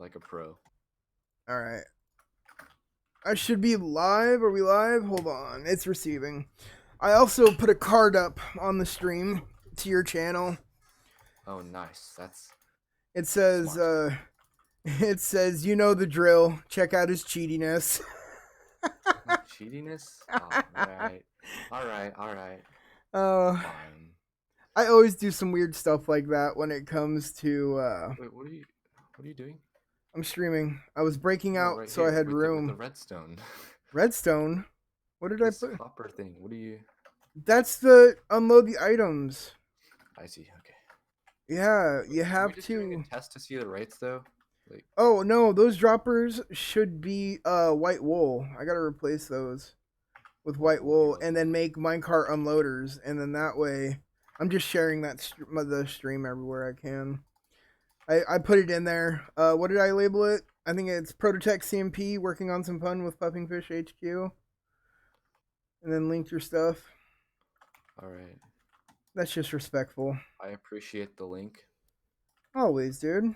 like a pro. All right. I should be live. Are we live? Hold on. It's receiving. I also put a card up on the stream to your channel. Oh, nice. That's It says, smart. it says, you know the drill. Check out his cheatiness. Cheatiness? All right. All right. All right. uh, Fine. I always do some weird stuff like that when it comes to, Wait, what are you doing? I'm streaming. I was breaking No, out, right so I here had with the room. redstone. Redstone? What did I This put? hopper thing. What do you? That's the unload the items. I see. Okay. Yeah, you Are we have just doing to. a test to see the rates though? Like, Oh no, those droppers should be white wool. I gotta replace those with white white wool here. wool and then make minecart unloaders, and then that way I'm just sharing the stream everywhere I can. I put it in there. What did I label it? I think it's ProtoTech CMP working on some fun with PuffingFishHQ, and then link your stuff. All right. That's just respectful. I appreciate the link. Always, dude.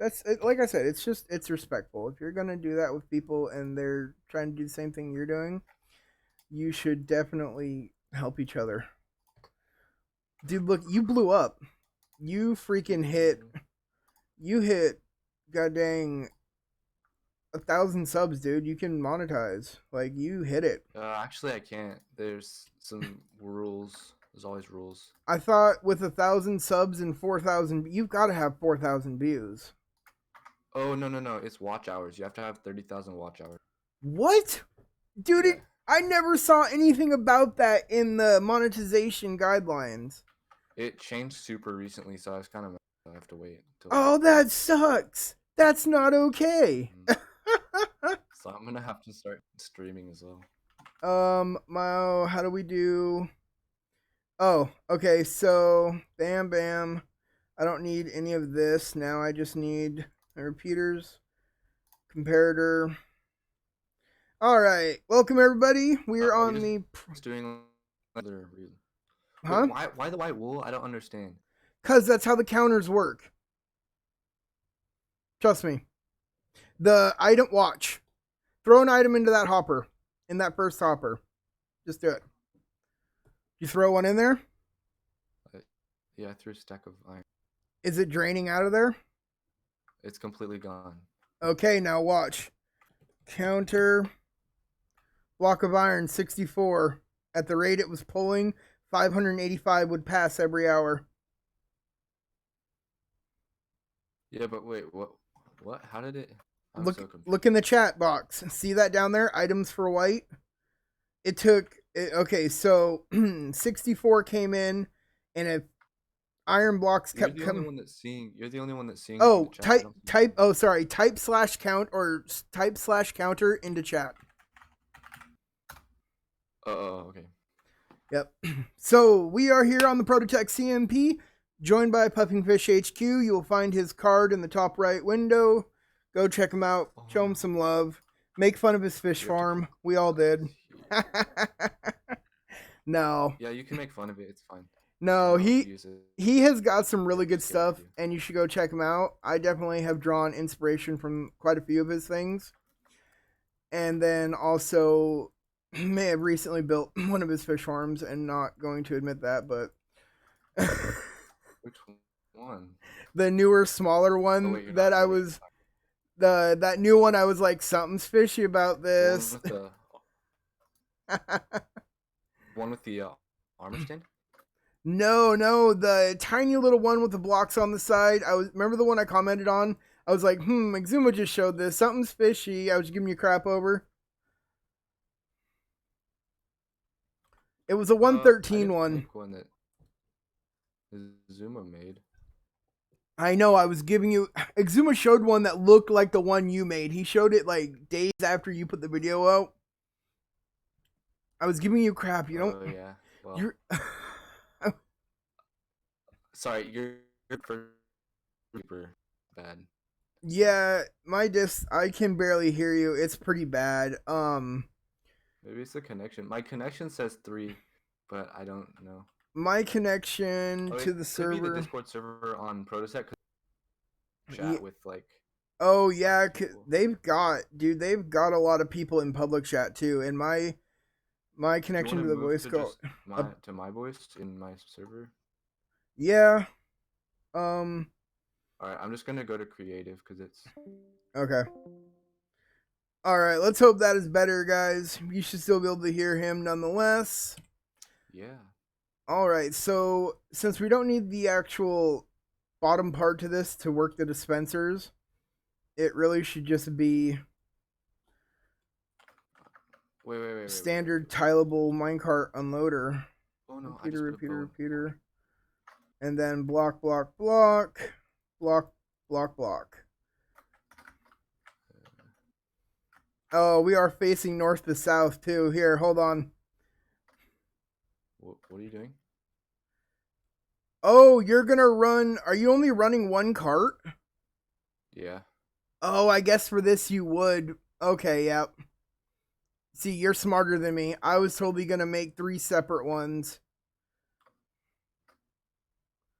That's it, like I said. It's respectful. If you're gonna do that with people and they're trying to do the same thing you're doing, you should definitely help each other. Dude, look, you blew up. You freaking hit. You hit. God dang. 1,000 subs, dude. You can monetize. Like you hit it. Actually, I can't. There's some rules. There's always rules. I thought with 1,000 subs and 4,000, you've got to have 4,000 views. Oh no! It's watch hours. You have to have 30,000 watch hours. What, dude? Yeah. I never saw anything about that in the monetization guidelines. It changed super recently, so I was kind of. I have to wait until. Oh, that sucks. That's not okay. So I'm gonna have to start streaming as well. How do we do? Oh, okay. So, bam. I don't need any of this now. I just need my repeaters, comparator. All right. Welcome everybody. We're Are we on the. just doing another reason? Huh? Wait, why the white wool? I don't understand. Cause that's how the counters work. Trust me. The item watch. Throw an item into that hopper. In that first hopper. Just do it. You throw one in there? Yeah, I threw a stack of iron. Is it draining out of there? It's completely gone. Okay, now watch. Counter. Block of iron, 64. At the rate it was pulling, 585 would pass every hour. Yeah, but wait, what? What? How did it? I'm so confused. Look in the chat box. See that down there? Items for white. It took. Okay, so 64 came in, and if iron blocks kept coming. You're the only one that's seeing. Oh, type. Oh, sorry. Type /count or type /counter into chat. Oh, okay. Yep. So we are here on the ProtoTech CMP, joined by PuffingFishHQ. You will find his card in the top right window. Go check him out. Show him some love. Make fun of his fish farm. We all did. No. Yeah, you can make fun of it. It's fine. No, he has got some really good stuff, and you should go check him out. I definitely have drawn inspiration from quite a few of his things. And then also may have recently built one of his fish farms and not going to admit that, but which one? The newer, smaller one that I was that new one I was like, something's fishy about this. One with the armor stand? No, the tiny little one with the blocks on the side. Remember the one I commented on? I was like, Exuma just showed this. Something's fishy. I was giving you crap over. It was a 113 one. One that Exuma made. I know, I was giving you. Exuma showed one that looked like the one you made. He showed it like days after you put the video out. I was giving you crap. You don't. Oh yeah. Well, you're. Sorry, you're super bad. Yeah, my I can barely hear you. It's pretty bad. Maybe it's the connection. My connection says 3, but I don't know. My connection to the server. Could be the Discord server on ProtoTech. Chat with like Oh yeah, they've got a lot of people in public chat too, and my Do you want connection to to the move voice to call. just my voice in my server? Yeah. Um. All right, I'm just gonna go to creative because it's Okay. All right. Let's hope that is better, guys. You should still be able to hear him nonetheless. yeah. All right. So since we don't need the actual bottom part to this to work the dispensers, it really should just be Wait. standard tileable minecart unloader. Oh no, I Repeater, just put a repeater, bone. repeater. And then block, block, block, block, block, block. Oh, we are facing north to south too. Here, hold on. What are you doing? Oh, you're gonna run. Are you only running one cart? Yeah. Oh, I guess for this you would. Okay, yep. See, you're smarter than me. I was totally gonna make 3 separate ones.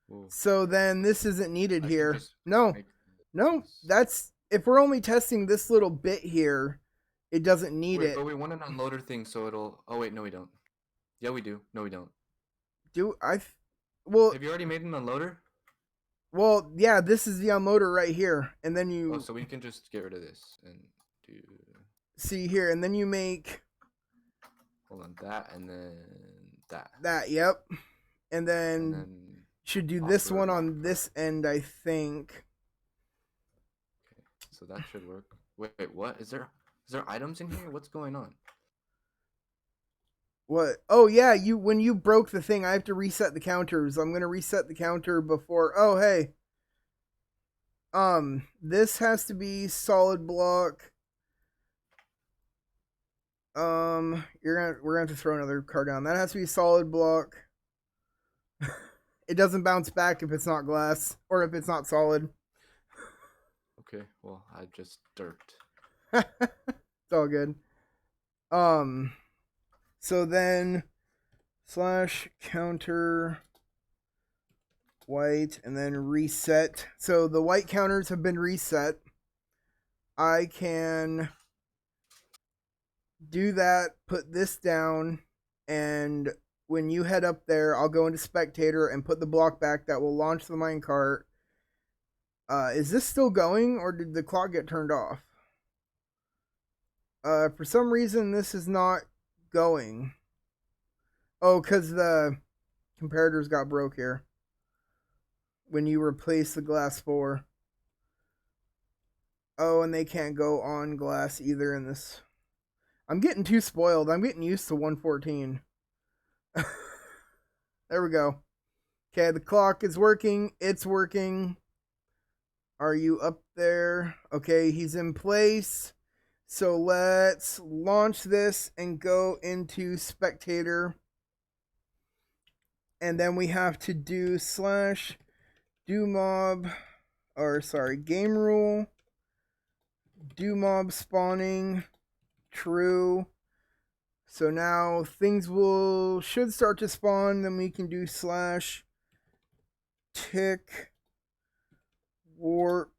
Whoa. So then this isn't needed I should here. just No, make no, this. that's if we're only testing this little bit here, it doesn't need Wait, it. but we want an unloader thing, so it'll. Oh wait, no, we don't. Yeah, we do. No, we don't. Do I? Well, Have you already made an unloader? well, yeah. This is the unloader right here, and then you Oh, so we can just get rid of this and do. see here, and then you make Hold on, that and then that. that. Yep, and then, And then should do offer this one on lock. this end, I think. Okay, so that should work. Wait, what? Is there items in here? What's going on? What? Oh yeah, you when you broke the thing, I have to reset the counters. I'm gonna reset the counter before. Oh hey. This has to be solid block. We're gonna have to throw another card down. That has to be solid block. It doesn't bounce back if it's not glass or if it's not solid. Okay, well, I just derped. It's all good. So then slash counter white and then reset. So the white counters have been reset. I can do that, put this down, and when you head up there, I'll go into spectator and put the block back that will launch the minecart. Is this still going or did the clock get turned off? For some reason this is not going. Oh, because the comparators got broke here when you replace the glass 4. Oh, and they can't go on glass either in this. I'm getting too spoiled. I'm getting used to 114. There we go. Okay, the clock is working. It's working. Are you up there? Okay, he's in place. So let's launch this and go into spectator. And then we have to do slash do mob, or sorry, game rule, do mob spawning, true. So now things should start to spawn. Then we can do slash tick warp.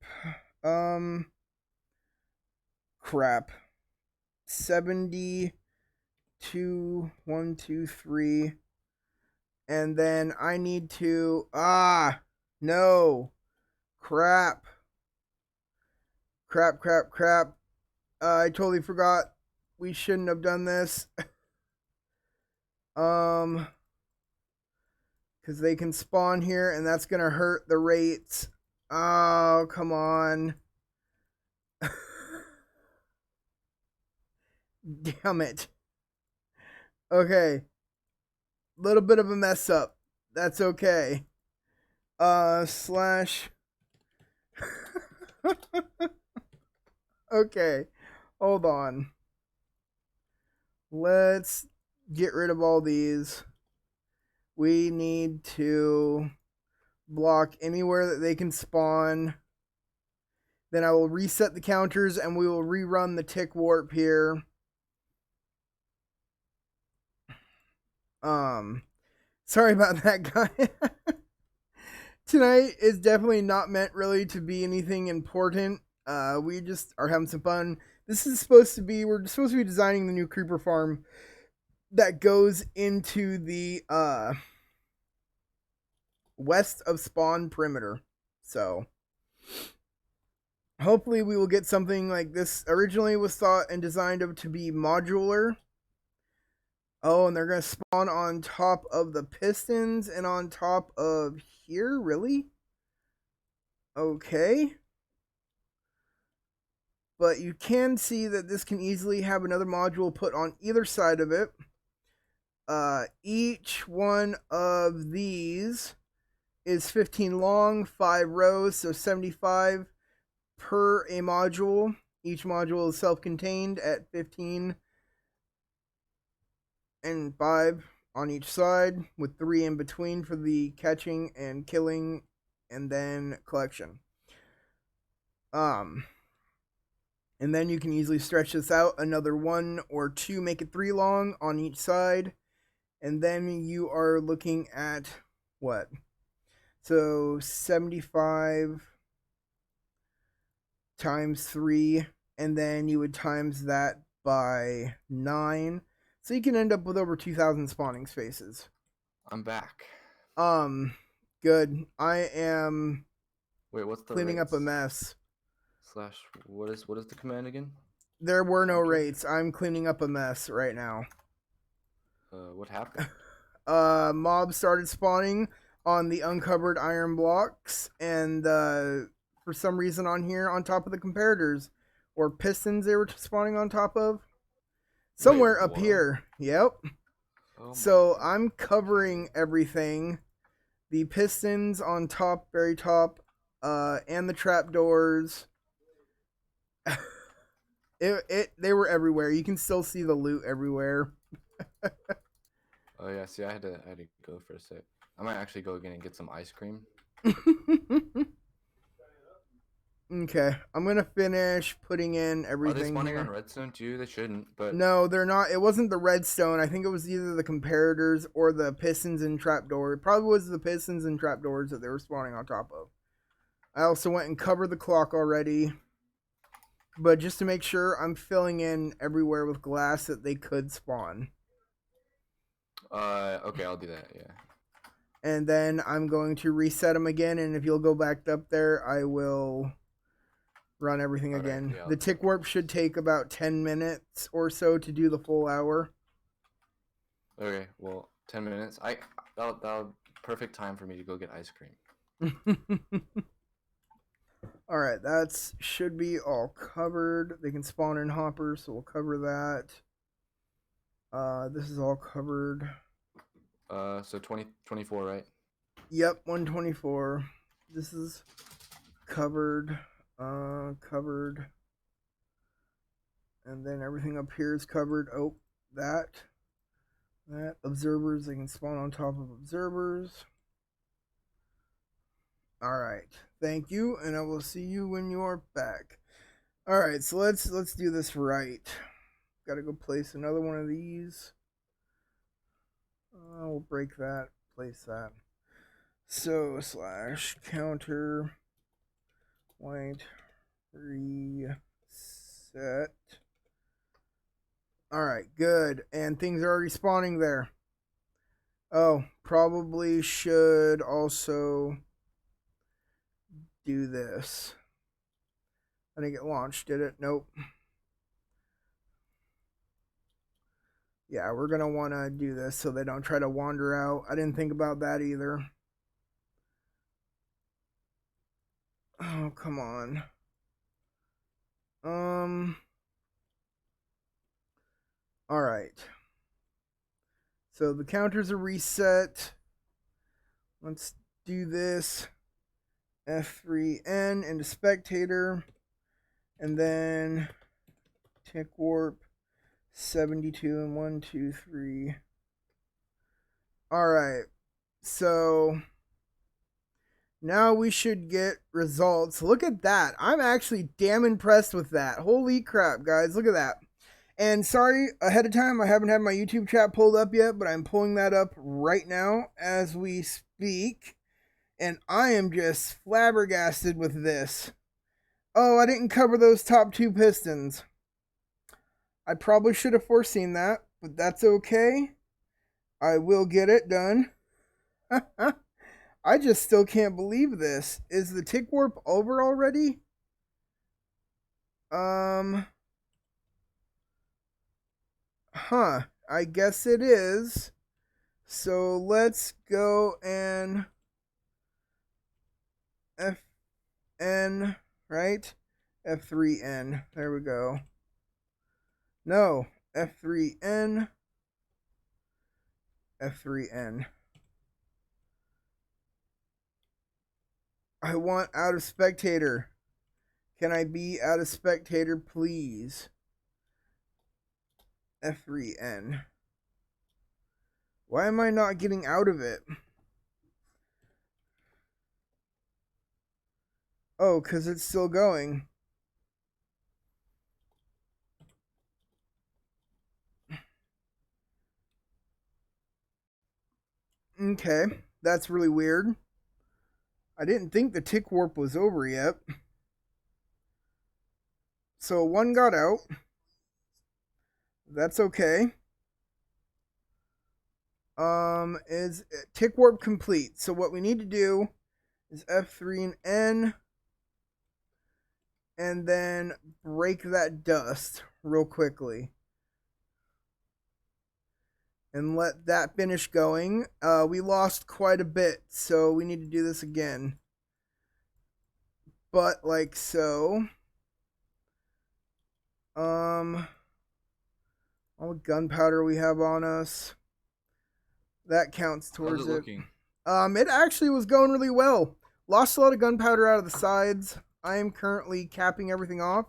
Crap. 72 1 2 3. And then I need to no. Crap. I totally forgot. We shouldn't have done this. Because they can spawn here and that's gonna hurt the rates. Oh, come on. Damn it. Okay. Little bit of a mess up. That's okay. Slash. Okay. Hold on. Let's get rid of all these. We need to block anywhere that they can spawn. Then I will reset the counters and we will rerun the tick warp here. Sorry about that, guy. Tonight is definitely not meant really to be anything important. We just are having some fun. This is supposed to be, we're supposed to be designing the new creeper farm that goes into the west of spawn perimeter. So hopefully we will get something like this. Originally was thought and designed to be modular. Oh, and they're going to spawn on top of the pistons and on top of here? Really? Okay. But you can see that this can easily have another module put on either side of it. Each one of these is 15 long, 5 rows, so 75 per a module. Each module is self-contained at 15 and 5 on each side, with 3 in between for the catching and killing and then collection. And then you can easily stretch this out another 1 or 2, make it 3 long on each side. And then you are looking at what? So 75 times 3, and then you would times that by 9. So you can end up with over 2,000 spawning spaces. I'm back. Good. I am Wait, what's the cleaning rates? up a mess. Slash, what is the command again? There were no rates. I'm cleaning up a mess right now. What happened? Mobs started spawning on the uncovered iron blocks, and for some reason on here, on top of the comparators, or pistons they were spawning on top of. Somewhere up here. Yep. Oh, so I'm covering everything. The pistons on top, very top, and the trapdoors. They were everywhere. You can still see the loot everywhere. Oh yeah, see, I had to go for a sec. I might actually go again and get some ice cream. Okay, I'm gonna finish putting in everything. Are they spawning here on redstone too? They shouldn't, but no, they're not. It wasn't the redstone. I think it was either the comparators or the pistons and trapdoor. It probably was the pistons and trapdoors that they were spawning on top of. I also went and covered the clock already, but just to make sure, I'm filling in everywhere with glass that they could spawn. Okay, I'll do that, yeah. And then I'm going to reset them again, and if you'll go back up there, I will run everything again. Yeah, the tick warp should take about 10 minutes or so to do the full hour. Okay, well, 10 minutes. That'll perfect time for me to go get ice cream. All right, that should be all covered. They can spawn in hoppers, so we'll cover that. This is all covered. So 24, right? Yep, 124. This is covered. Covered. And then everything up here is covered. Oh, that. Observers, they can spawn on top of observers. Alright. Thank you, and I will see you when you are back. Alright, so let's do this right. Gotta go place another one of these. We'll break that, place that. So, slash counter white reset. Alright, good. And things are already spawning there. Oh, probably should also do this. I didn't get launched, did it? Nope. Yeah, we're going to want to do this so they don't try to wander out. I didn't think about that either. Oh, come on. All right. So the counters are reset. Let's do this. F3N into spectator. And then tick warp 72 and 1, 2, 3. All right. So now we should get results. Look at that. I'm actually damn impressed with that. Holy crap, guys. Look at that. And sorry, ahead of time, I haven't had my YouTube chat pulled up yet, but I'm pulling that up right now as we speak. And I am just flabbergasted with this. Oh, I didn't cover those top two pistons. I probably should have foreseen that, but that's okay. I will get it done. I just still can't believe this. Is the tick warp over already? Huh. I guess it is. So let's go and FN, right? F3N. There we go. No, F3N. F3N. I want out of spectator. Can I be out of spectator, please? F3N. Why am I not getting out of it? Oh, because it's still going. Okay, that's really weird. I didn't think the tick warp was over yet. So one got out. That's okay. Is tick warp complete? So what we need to do is F3 and N, and then break that dust real quickly, and let that finish going. We lost quite a bit, so we need to do this again. But like so. All the gunpowder we have on us. That counts towards How's it looking? It actually was going really well. Lost a lot of gunpowder out of the sides. I am currently capping everything off,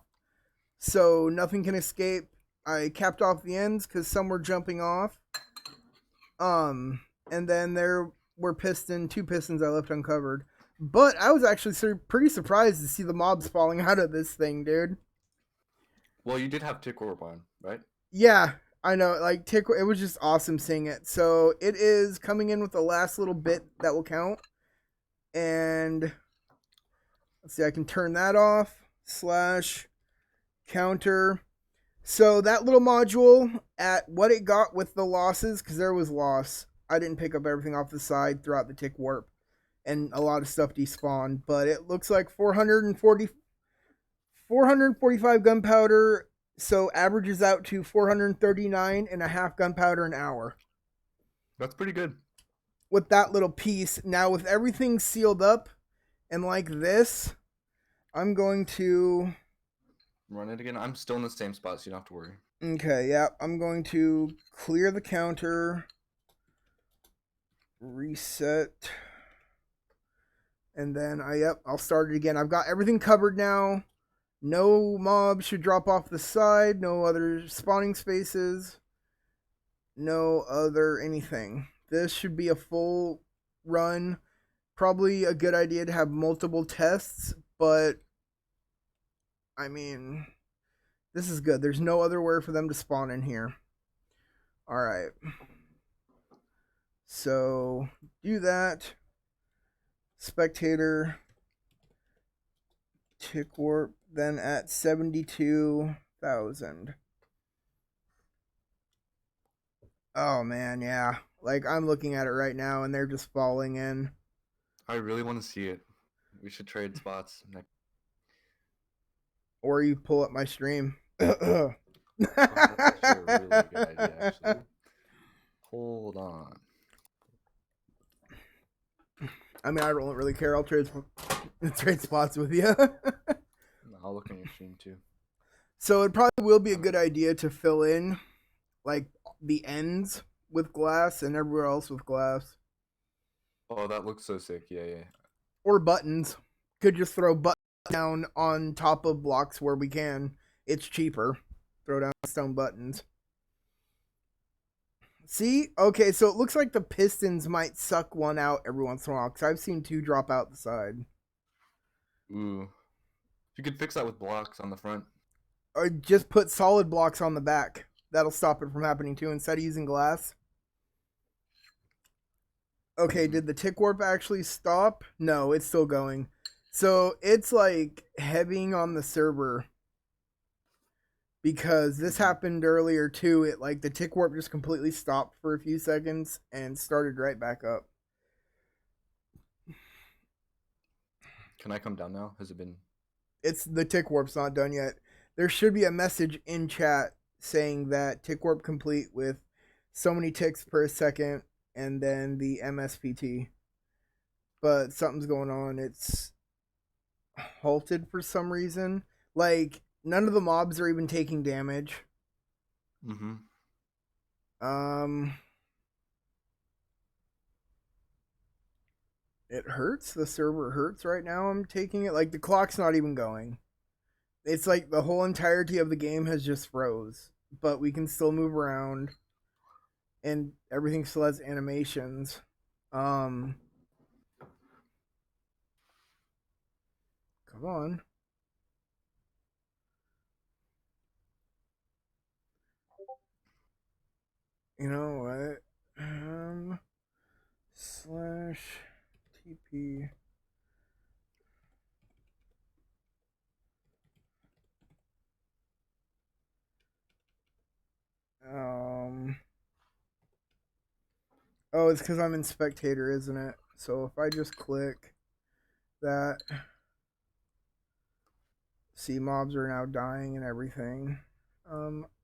so nothing can escape. I capped off the ends because some were jumping off. And then there were two pistons I left uncovered. But I was actually pretty surprised to see the mobs falling out of this thing, dude. Well, you did have tick orb on, right? Yeah, I know. Like it was just awesome seeing it. So it is coming in with the last little bit that will count. And let's see, I can turn that off. / counter. So that little module at what it got with the losses, because there was loss. I didn't pick up everything off the side throughout the tick warp, and a lot of stuff despawned. But it looks like 445 gunpowder, so averages out to 439.5 gunpowder an hour. That's pretty good. With that little piece. Now with everything sealed up and like this, I'm going to Run it again. I'm still in the same spot, so you don't have to worry. Okay, yeah, I'm going to clear the counter, reset, and then I'll start it again. I've got everything covered now. No mobs should drop off the side, no other spawning spaces, no other anything. This should be a full run. Probably a good idea to have multiple tests, but I mean, this is good. There's no other way for them to spawn in here. Alright. So, do that. Spectator. Tick warp. Then at 72,000. Oh, man, yeah. Like, I'm looking at it right now, and they're just falling in. I really want to see it. We should trade spots. Or you pull up my stream. Oh, that's actually a really good idea, actually. Hold on. I mean, I don't really care. I'll trade spots with you. I'll look on your stream too. So it probably will be a good idea to fill in, like, the ends with glass and everywhere else with glass. Oh, that looks so sick. Yeah, yeah. Or buttons. Could just throw buttons down on top of blocks where we can. It's cheaper. Throw down stone buttons. See? Okay, so it looks like the pistons might suck one out every once in a while, because I've seen two drop out the side. Ooh. You could fix that with blocks on the front. Or just put solid blocks on the back. That'll stop it from happening too, instead of using glass. Okay, did the tick warp actually stop? No, it's still going. So it's like heavying on the server because this Mhm. happened earlier too. It like the tick warp just completely stopped for a few seconds and started right back up. Can I come down now? Has it been? It's the tick warp's not done yet. There should be a message in chat saying that tick warp complete with so many ticks per second and then the MSPT. But something's going on. It's halted for some reason. Like none of the mobs are even taking damage. Mm-hmm. Um it hurts. The server hurts right now. I'm taking it like the clock's not even going. It's like the whole entirety of the game has just froze, but we can still move around and everything still has animations. Um Come on. You know what? Slash TP. Um Oh, it's because I'm in spectator, isn't it? So if I just click that, see mobs are now dying and everything.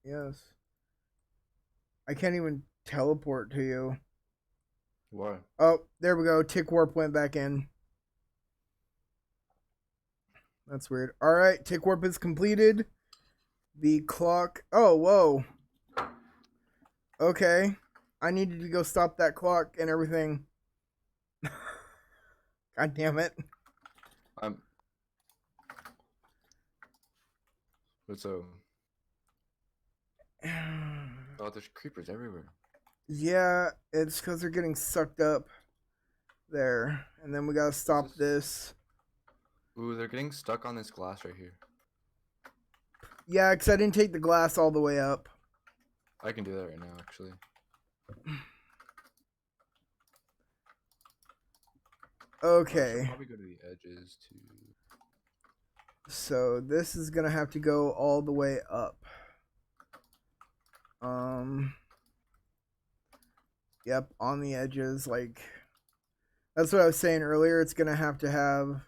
Yes. I can't even teleport to you. Why? Oh, there we go. Tick warp went back in. That's weird. All right, tick warp is completed. The clock. Oh, whoa. Okay. I needed to go stop that clock and everything. God damn it. I'm. What's Oh, there's creepers everywhere. Yeah, it's because they're getting sucked up there. And then we gotta Is stop this? this. Ooh, they're getting stuck on this glass right here. Yeah, because I didn't take the glass all the way up. I can do that right now, actually. Oh, I should Okay. probably go to the edges to. So this is gonna have to go all the way up. Um Yep, on the edges, like that's what I was saying earlier. It's gonna have to have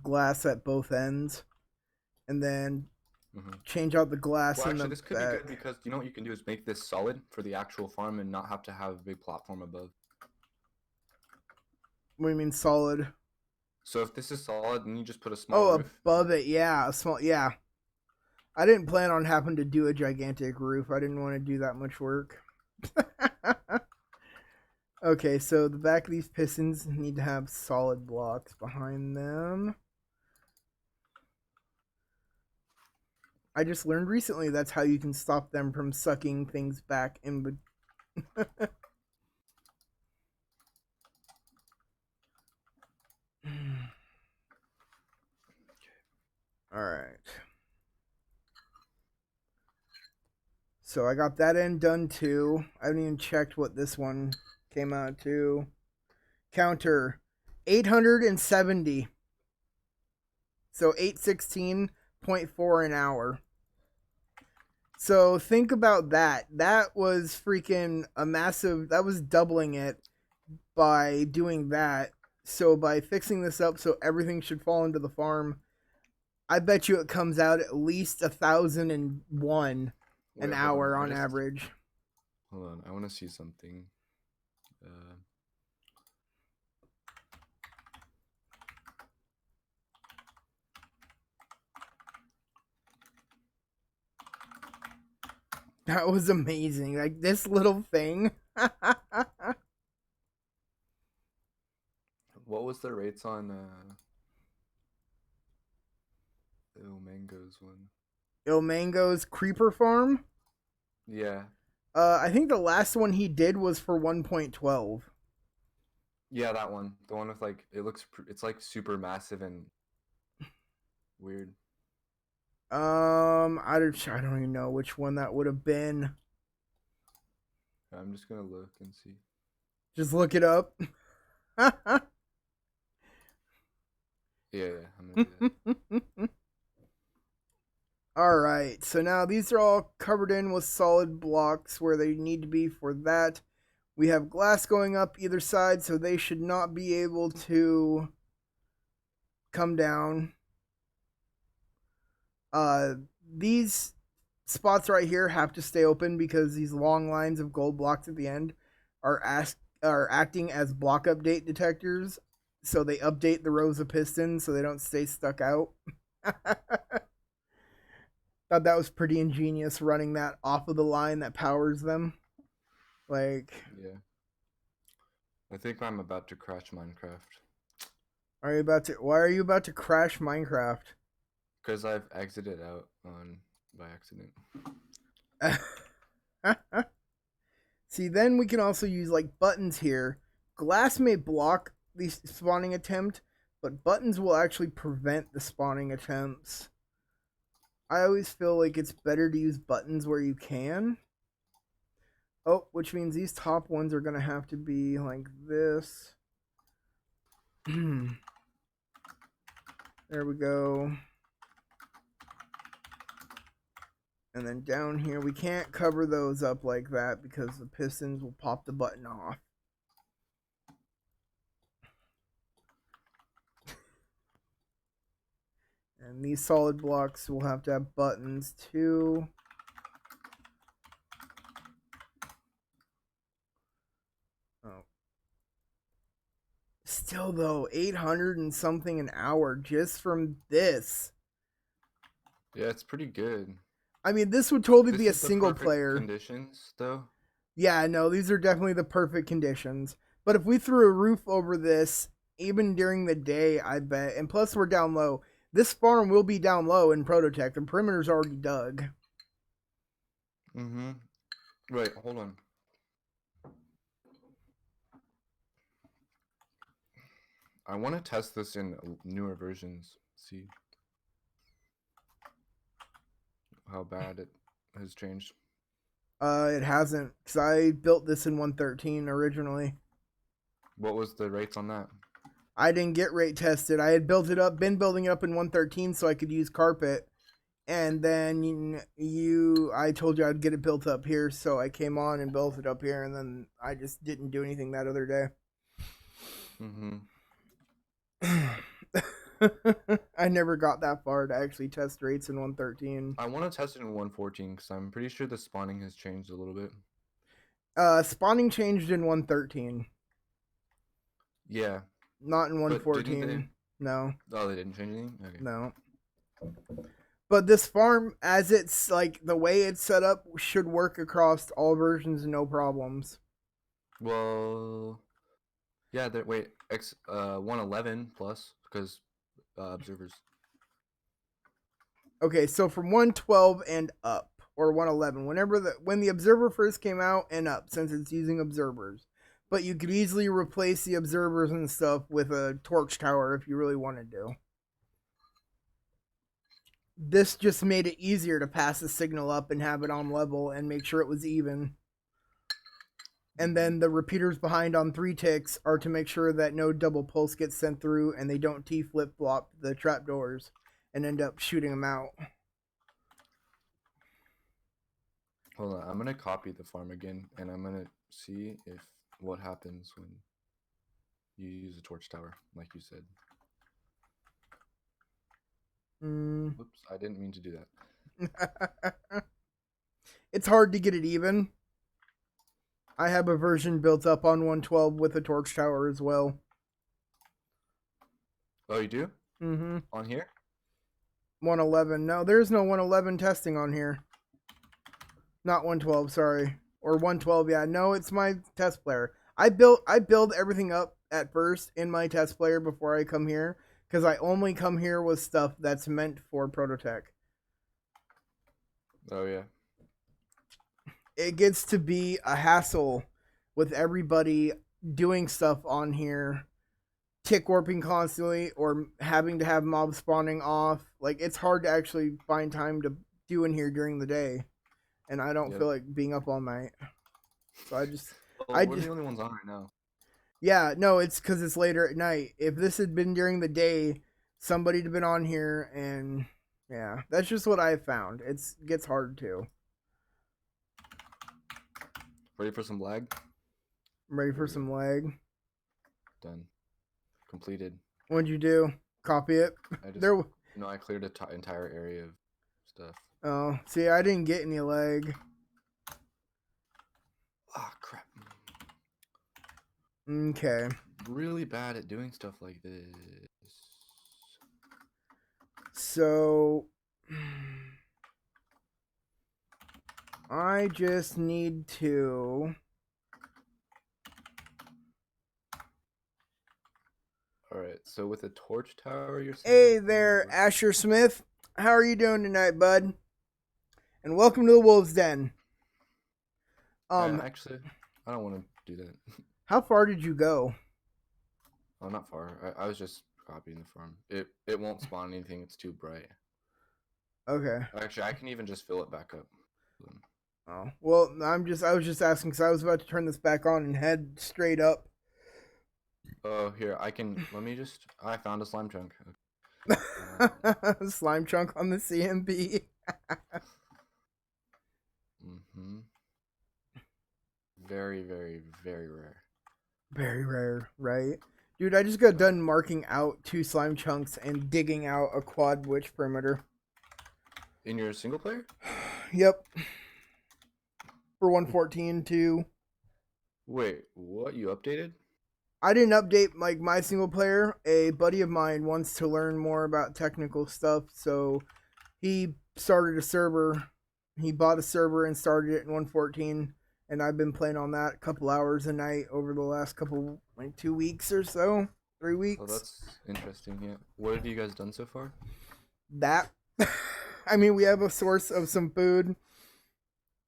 glass at both ends, and then Mm-hmm. change out the glass Well, in actually, the this could be good back. because you know what you can do is make this solid for the actual farm and not have to have a big platform above. What do you mean solid? So if this is solid, then you just put a small Oh, roof. above it, yeah, small, yeah. I didn't plan on having to do a gigantic roof. I didn't want to do that much work. Okay, so the back of these pistons need to have solid blocks behind them. I just learned recently that's how you can stop them from sucking things back in. All right. So I got that end done too. I haven't even checked what this one came out to. Counter 870. So 816.4 an hour. So think about that. That was freaking a massive, that was doubling it by doing that. So by fixing this up so everything should fall into the farm, I bet you it comes out at least 1,001 an Wait, hold on. hour on average. Hold on. I want to see something. Uh, That was amazing. Like this little thing. what was the rates on the mangoes one? Il Mango's Creeper Farm. Yeah. I think the last one he did was for 1.12. Yeah, that one. The one with like it looks it's like super massive and weird. I don't even know which one that would have been. I'm just gonna look and see. Just look it up. Yeah, I'm gonna do that. All right, so now these are all covered in with solid blocks where they need to be for that. We have glass going up either side, so they should not be able to come down. These spots right here have to stay open because these long lines of gold blocks at the end are acting as block update detectors. So they update the rows of pistons so they don't stay stuck out. Thought that was pretty ingenious running that off of the line that powers them. Like, Yeah. I think I'm about to crash Minecraft. are you about to? Why are you about to crash Minecraft? Because I've exited out on by accident. See, then we can also use like buttons here. Glass may block the spawning attempt, but buttons will actually prevent the spawning attempts. I always feel like it's better to use buttons where you can. Oh, which means these top ones are going to have to be like this. There we go. And then down here, we can't cover those up like that because the pistons will pop the button off. And these solid blocks will have to have buttons too. Oh. Still though, 800 and something an hour just from this. Yeah, it's pretty good. I mean, this would totally This be a is the single perfect player. conditions, though. Yeah, no, these are definitely the perfect conditions. But if we threw a roof over this, even during the day, I bet, and plus we're down low, this farm will be down low in ProtoTech. The perimeter's already dug. Mm-hmm. Wait, hold on. I want to test this in newer versions. See how bad it has changed. It hasn't, because I built this in 113 originally. What was the rates on that? I didn't get rate tested. I had been building it up in 113 so I could use carpet. And then I told you I'd get it built up here, so I came on and built it up here, and then I just didn't do anything that other day. Mm-hmm. I never got that far to actually test rates in 113. I want to test it in 114 because I'm pretty sure the spawning has changed a little bit. Spawning changed in 113. Yeah. Not in But 114. didn't No. Oh, they didn't change anything? Okay. No. But this farm, as it's like the way it's set up, should work across all versions, no problems. Well, yeah, wait, 111 plus because observers. Okay, so from 112 and up, or 111, when the observer first came out and up, since it's using observers. But you could easily replace the observers and stuff with a torch tower if you really wanted to. This just made it easier to pass the signal up and have it on level and make sure it was even. And then the repeaters behind on 3 ticks are to make sure that no double pulse gets sent through and they don't T-flip flop the trapdoors and end up shooting them out. Hold on, I'm gonna copy the farm again, and I'm gonna see if what happens when you use a torch tower, like you said. Oops, I didn't mean to do that. It's hard to get it even. I have a version built up on 112 with a torch tower as well. Oh, you do? Mm-hmm. On here? 111. No, there's no 111 testing on here. Not 112, sorry. Or 112, yeah. No, it's my test player. I build everything up at first in my test player before I come here, because I only come here with stuff that's meant for ProtoTech. Oh, yeah. It gets to be a hassle with everybody doing stuff on here, tick warping constantly, or having to have mob spawning off. Like, it's hard to actually find time to do in here during the day, and I don't feel like being up all night. So Well, we're the only ones on right now. Yeah, no, it's because it's later at night. If this had been during the day, somebody'd have been on here, and yeah, that's just what I found. It gets hard too. Ready for some lag? I'm ready Here for we go. some lag. Done. Completed. What'd you do? Copy it. I just There. I cleared an entire area of stuff. Oh, see, I didn't get any lag. Ah, crap. Okay. Really bad at doing stuff like this. So I just need to. All right. So with a torch tower, you're saying? Hey there, Asher Smith. How are you doing tonight, bud? And welcome to the Wolves Den. Actually, I don't want to do that. How far did you go? Oh, not far. I was just copying the farm. It won't spawn anything. It's too bright. Okay. Actually, I can even just fill it back up. Oh well, I was just asking because I was about to turn this back on and head straight up. Oh, here I can. Let me just. I found a slime chunk. Slime chunk on the CMP. Mm-hmm. Very, very, very rare. Very rare, right? Dude, I just got done marking out 2 slime chunks and digging out a quad witch perimeter. In your single player? Yep. For 114 too. Wait, what? You updated? I didn't update like my single player. A buddy of mine wants to learn more about technical stuff, so he started a server. He bought a server and started it in 114, and I've been playing on that a couple hours a night over the last couple 2 weeks or so, 3 Oh, weeks. that's interesting. Yeah. What have you guys done so far? That I mean, we have a source of some food. Wait,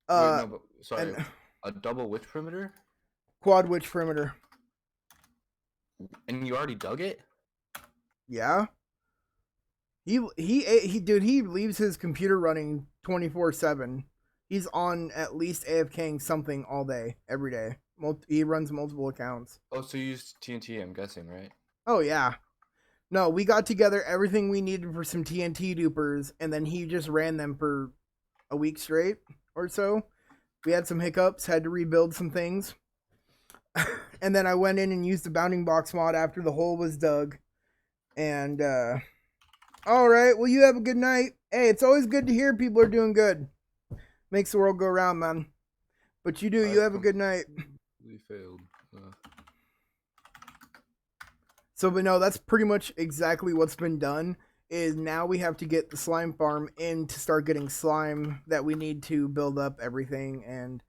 no, but sorry, And a double witch perimeter, quad witch perimeter. and you already dug it? Yeah. He dude, he leaves his computer running 24/7. He's on at least AFKing something all day, every day. He runs multiple accounts. Oh, so you used TNT, I'm guessing, right? Oh yeah. No, we got together everything we needed for some TNT dupers, and then he just ran them for a week straight or so. We had some hiccups, had to rebuild some things. And then I went in and used the bounding box mod after the hole was dug. And all right, well, you have a good night. Hey, it's always good to hear people are doing good. Makes the world go round, man. But you do. You have a good night. We failed. So, but no, that's pretty much exactly what's been done. Is now we have to get the slime farm in to start getting slime that we need to build up everything. And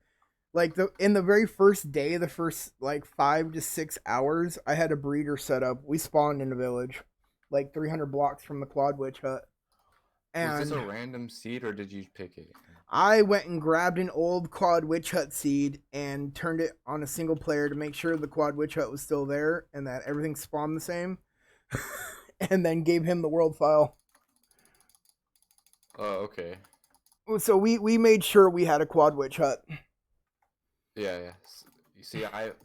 like in the very first day, the first like 5 to 6 hours, I had a breeder set up. We spawned in a village, like 300 blocks from the Quad Witch hut. Was this And a random seed or did you pick it? I went and grabbed an old Quad Witch Hut seed and turned it on a single player to make sure the Quad Witch Hut was still there and that everything spawned the same. And then gave him the world file. Oh, okay. So we made sure we had a Quad Witch Hut. Yeah, yeah. You see,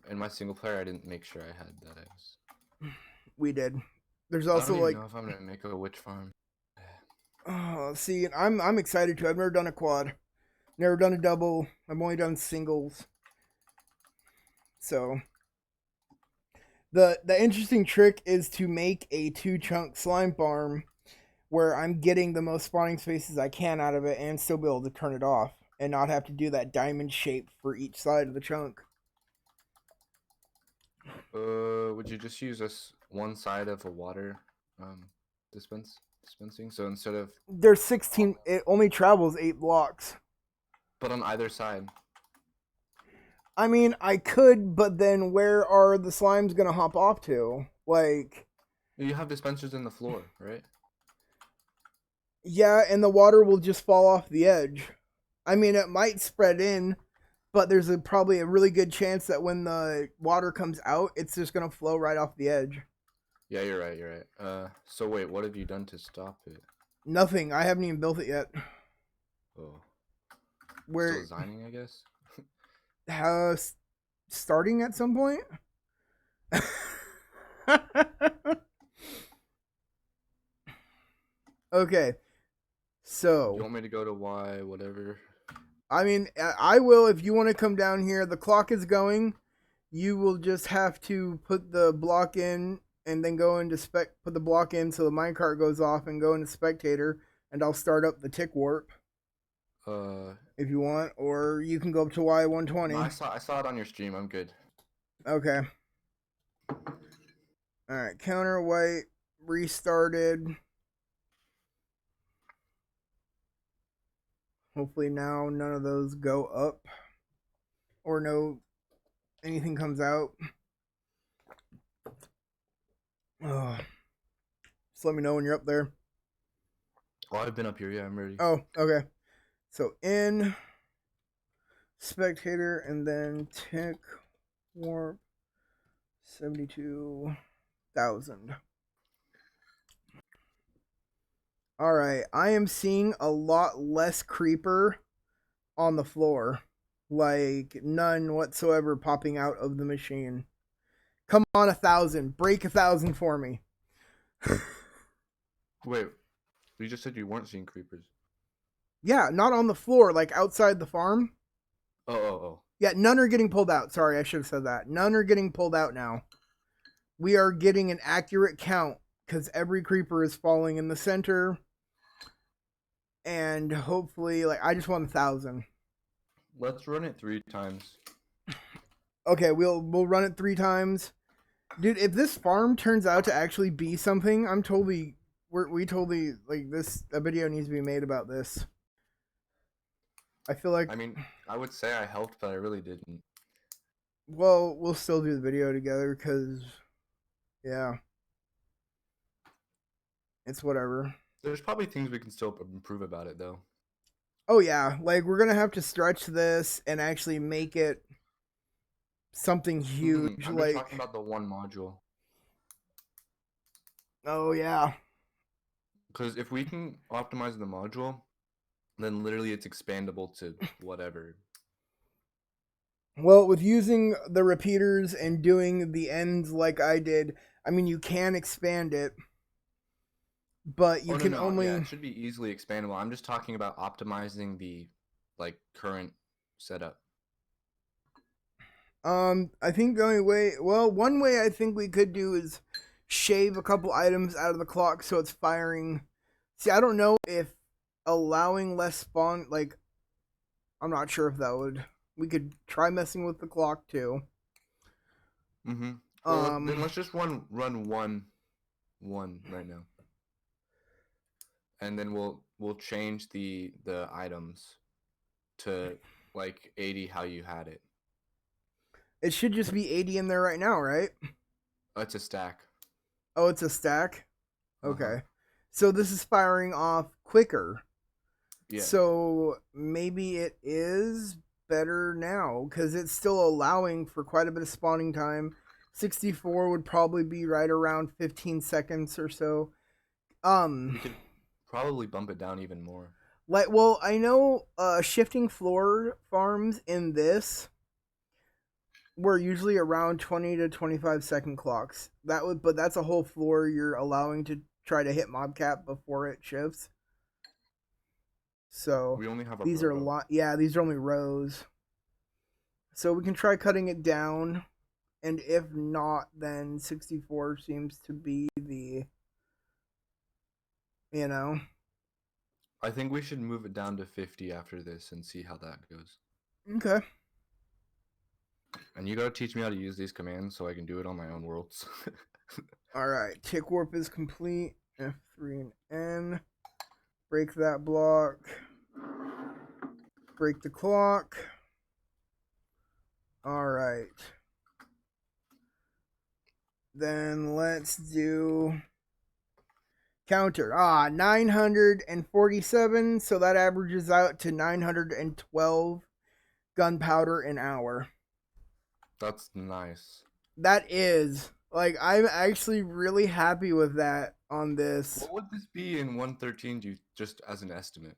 in my single player, I didn't make sure I had that. We did. There's I also don't even like know if I'm gonna make a witch farm. oh, see, I'm excited to. I've never done a quad, never done a double. I've only done singles. So the interesting trick is to make a 2 chunk slime farm where I'm getting the most spawning spaces I can out of it and still be able to turn it off and not have to do that diamond shape for each side of the chunk. Would you just use this one side of a water dispensing? So instead of There's 16. It only travels 8 blocks. but on either side. I mean, I could, but then where are the slimes gonna hop off to? Like, You have dispensers in the floor, right? yeah, and the water will just fall off the edge. I mean, it might spread in, but there's probably a really good chance that when the water comes out, it's just gonna flow right off the edge. Yeah, you're right. You're right. So wait, what have you done to stop it? Nothing. I haven't even built it yet. Oh, Where still designing, I guess. starting at some point? Okay, Do you so want me to go to Y, whatever? I mean, I will if you want to come down here. The clock is going. You will just have to put the block in and then go into put the block in so the minecart goes off and go into spectator, and I'll start up the tick warp Uh, if you want, or you can go up to no, Y120. I saw it on your stream. I'm good. Okay. All right. Counter white restarted. Hopefully now none of those go up or no anything comes out. Oh, just let me know when you're up there. Oh, I've been up here. Yeah, I'm ready. Oh, okay. So in spectator and then tick warp 72,000. All right, I am seeing a lot less creeper on the floor, like none whatsoever popping out of the machine. Come on, 1,000, break 1,000 for me. Wait, you just said you weren't seeing creepers. Yeah, not on the floor, like outside the farm. Oh. Yeah, none are getting pulled out. Sorry, I should have said that. None are getting pulled out now. We are getting an accurate count because every creeper is falling in the center. And hopefully, like, I just want 1,000. Let's run it 3 times. Okay, we'll run it 3 times. Dude, if this farm turns out to actually be something, we totally, like, a video needs to be made about this. I feel like, I mean, I would say I helped, but I really didn't. well, we'll still do the video together because, yeah, it's whatever. There's probably things we can still improve about it, though. Oh yeah, like we're gonna have to stretch this and actually make it something huge. I'm just talking about the one module. Oh yeah, Because if we can optimize the module, then literally it's expandable to whatever. well, with using the repeaters and doing the ends like I did, I mean you can expand it, but you can only. Yeah, it should be easily expandable. I'm just talking about optimizing the current setup. I think the only way, well, one way I think we could do is shave a couple items out of the clock so it's firing. See, I don't know if allowing less spawn, like, I'm not sure if that would. We could try messing with the clock too. Well, then let's just run one right now, and then we'll change the items to like 80 how you had it. It should just be 80 in there right now, right? It's a stack. Oh, it's a stack? Okay. So this is firing off quicker. Yeah. So maybe it is better now because it's still allowing for quite a bit of spawning time. 64 would probably be right around 15 seconds or so. We could probably bump it down even more. Like, well, I know shifting floor farms in this were usually around 20 to 25 second clocks. But that's a whole floor you're allowing to try to hit mob cap before it shifts. So we only have these are a lot. Yeah, these are only rows. So we can try cutting it down, and if not, then 64 seems to be the, you know. I think we should move it down to 50 after this and see how that goes. Okay. And you gotta teach me how to use these commands so I can do it on my own worlds. Alright, tick warp is complete. F3 and N. Break that block. Break the clock. Alright. Then let's do counter. 947. So that averages out to 912 gunpowder an hour. That's nice. That is. Like, I'm actually really happy with that on this. What would this be in 113 just as an estimate?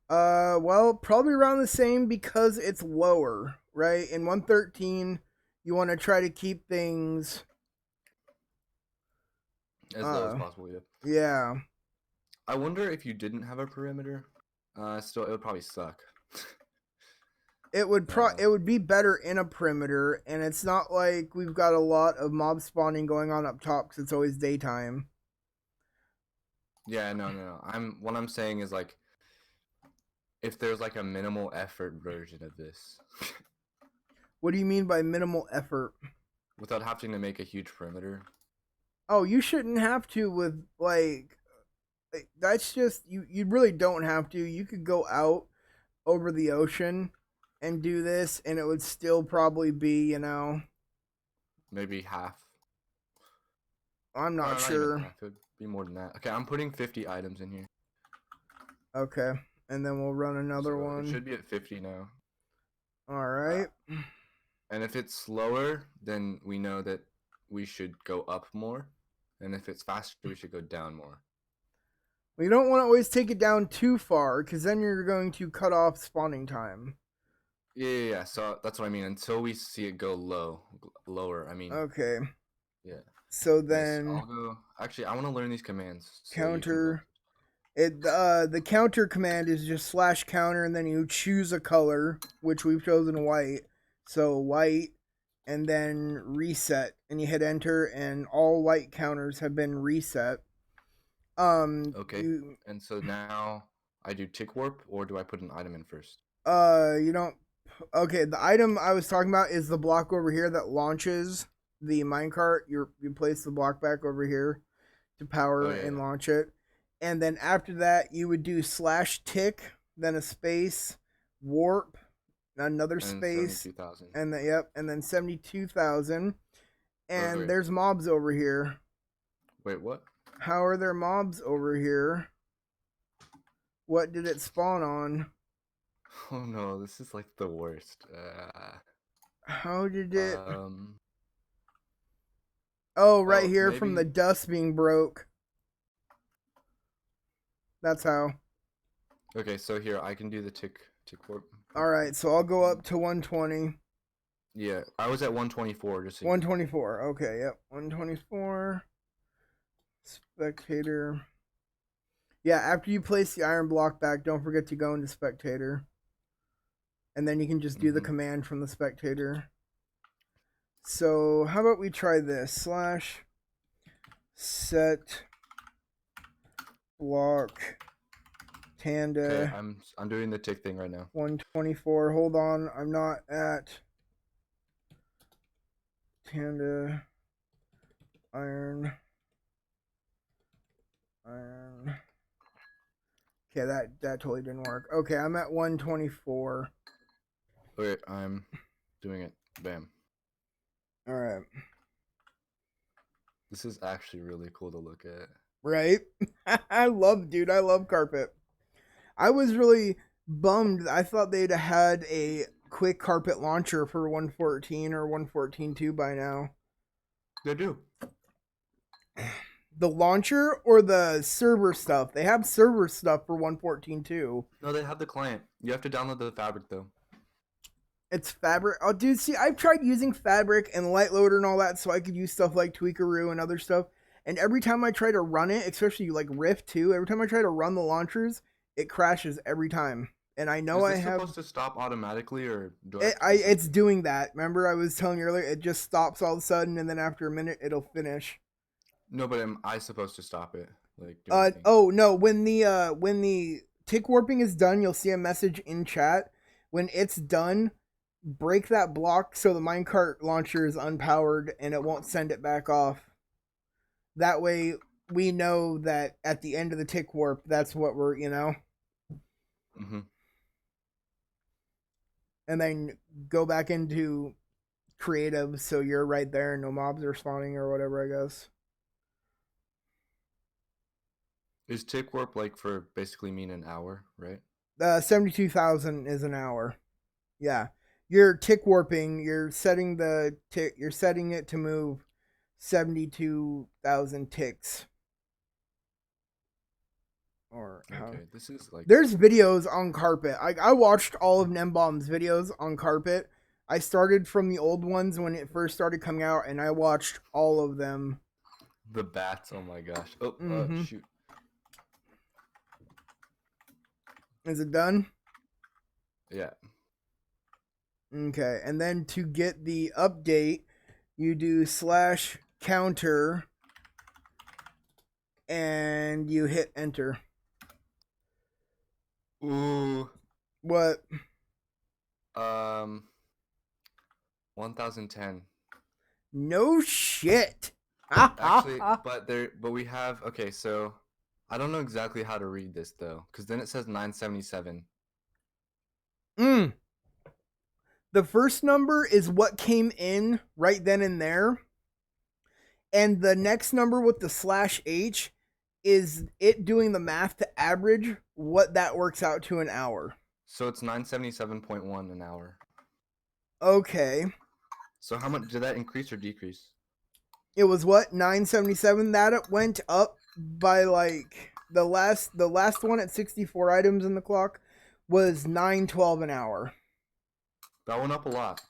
Well, probably around the same because it's lower. right? In 113, you want to try to keep things As low as possible, yeah. yeah. I wonder if you didn't have a perimeter, still it would probably suck. It would be better in a perimeter, and it's not like we've got a lot of mob spawning going on up top because it's always daytime. Yeah, no. What I'm saying is like if there's like a minimal effort version of this. What do you mean by minimal effort? Without having to make a huge perimeter. Oh, you shouldn't have to with like that's just you really don't have to. You could go out over the ocean and do this and it would still probably be, Maybe half. I'm Oh, not not even sure. half. It would be more than that. Okay, I'm putting 50 items in here. Okay. And then we'll run another So one. it should be at 50 now. All right. And if it's slower, then we know that we should go up more. And if it's faster, we should go down more. We don't want to always take it down too far because then you're going to cut off spawning time. Yeah. So that's what I mean. Until we see it go lower. I mean. Okay. Yeah. So Yes, then I'll go. Actually, I want to learn these commands. So counter. The counter command is just slash counter, and then you choose a color, which we've chosen white. So white, and then reset, and you hit enter, and all white counters have been reset. Okay. And so now I do tick warp, or do I put an item in first? You don't. Okay, the item I was talking about is the block over here that launches the minecart. You place the block back over here to power and launch it. And then after that, you would do slash tick, then a space, warp, another space, 72,000. and and then 72,000. And Wait. there's mobs over here. Wait, what? How are there mobs over here? What did it spawn on? Oh no, this is like the worst. How did it? Um. Oh, right here maybe... from the dust being broke. That's how. Okay, so here I can do the tick warp. All right, so I'll go up to 120. Yeah, I was at 124 just. 124. Okay, yep, 124. Spectator. Yeah, after you place the iron block back, don't forget to go into spectator. And then you can just do the command from the spectator. So how about we try this? Slash set block Tanda. Okay, I'm doing the tick thing right now. 124. Hold on, I'm not at Tanda iron. Okay, that totally didn't work. Okay, I'm at 124. Okay, I'm doing it. Bam. All right. This is actually really cool to look at. Right? I love carpet. I was really bummed. I thought they'd have had a quick carpet launcher for 114 or 114.2 by now. They do. The launcher or the server stuff? They have server stuff for 114.2. No, they have the client. You have to download the fabric though. It's Fabric. Oh, dude, see, I've tried using Fabric and Lightloader and all that so I could use stuff like Tweakaroo and other stuff. And every time I try to run it, especially like Rift 2, every time I try to run the launchers, it crashes every time. And I know Is this supposed to stop automatically, or do it's doing that. Remember, I was telling you earlier, it just stops all of a sudden, and then after a minute, it'll finish. No, but am I supposed to stop it? Oh no, when the tick warping is done, you'll see a message in chat. When it's done, break that block so the minecart launcher is unpowered and it won't send it back off. That way we know that at the end of the tick warp, that's what we're, Mm-hmm. And then go back into creative so you're right there and no mobs are spawning or whatever, I guess. Is tick warp like for basically mean an hour, right? 72,000 is an hour. Yeah. You're tick warping, you're setting it to move 72,000 ticks. Or okay, this is like there's videos on carpet. I watched all of Nembomb's videos on carpet. I started from the old ones when it first started coming out, and I watched all of them. The bats. Oh my gosh. Oh, Mm-hmm. shoot. Is it done? Yeah. Okay, and then to get the update, you do /counter and you hit enter. Ooh. What? 1010. No shit. Actually, but we have, okay, so I don't know exactly how to read this though, because then it says 977. Mm. The first number is what came in right then and there. And the next number with the /H is it doing the math to average what that works out to an hour. So it's 977.1 an hour. Okay. So how much did that increase or decrease? It was what, 977? That it went up by like the last one at 64 items in the clock was 912 an hour. That went up a lot.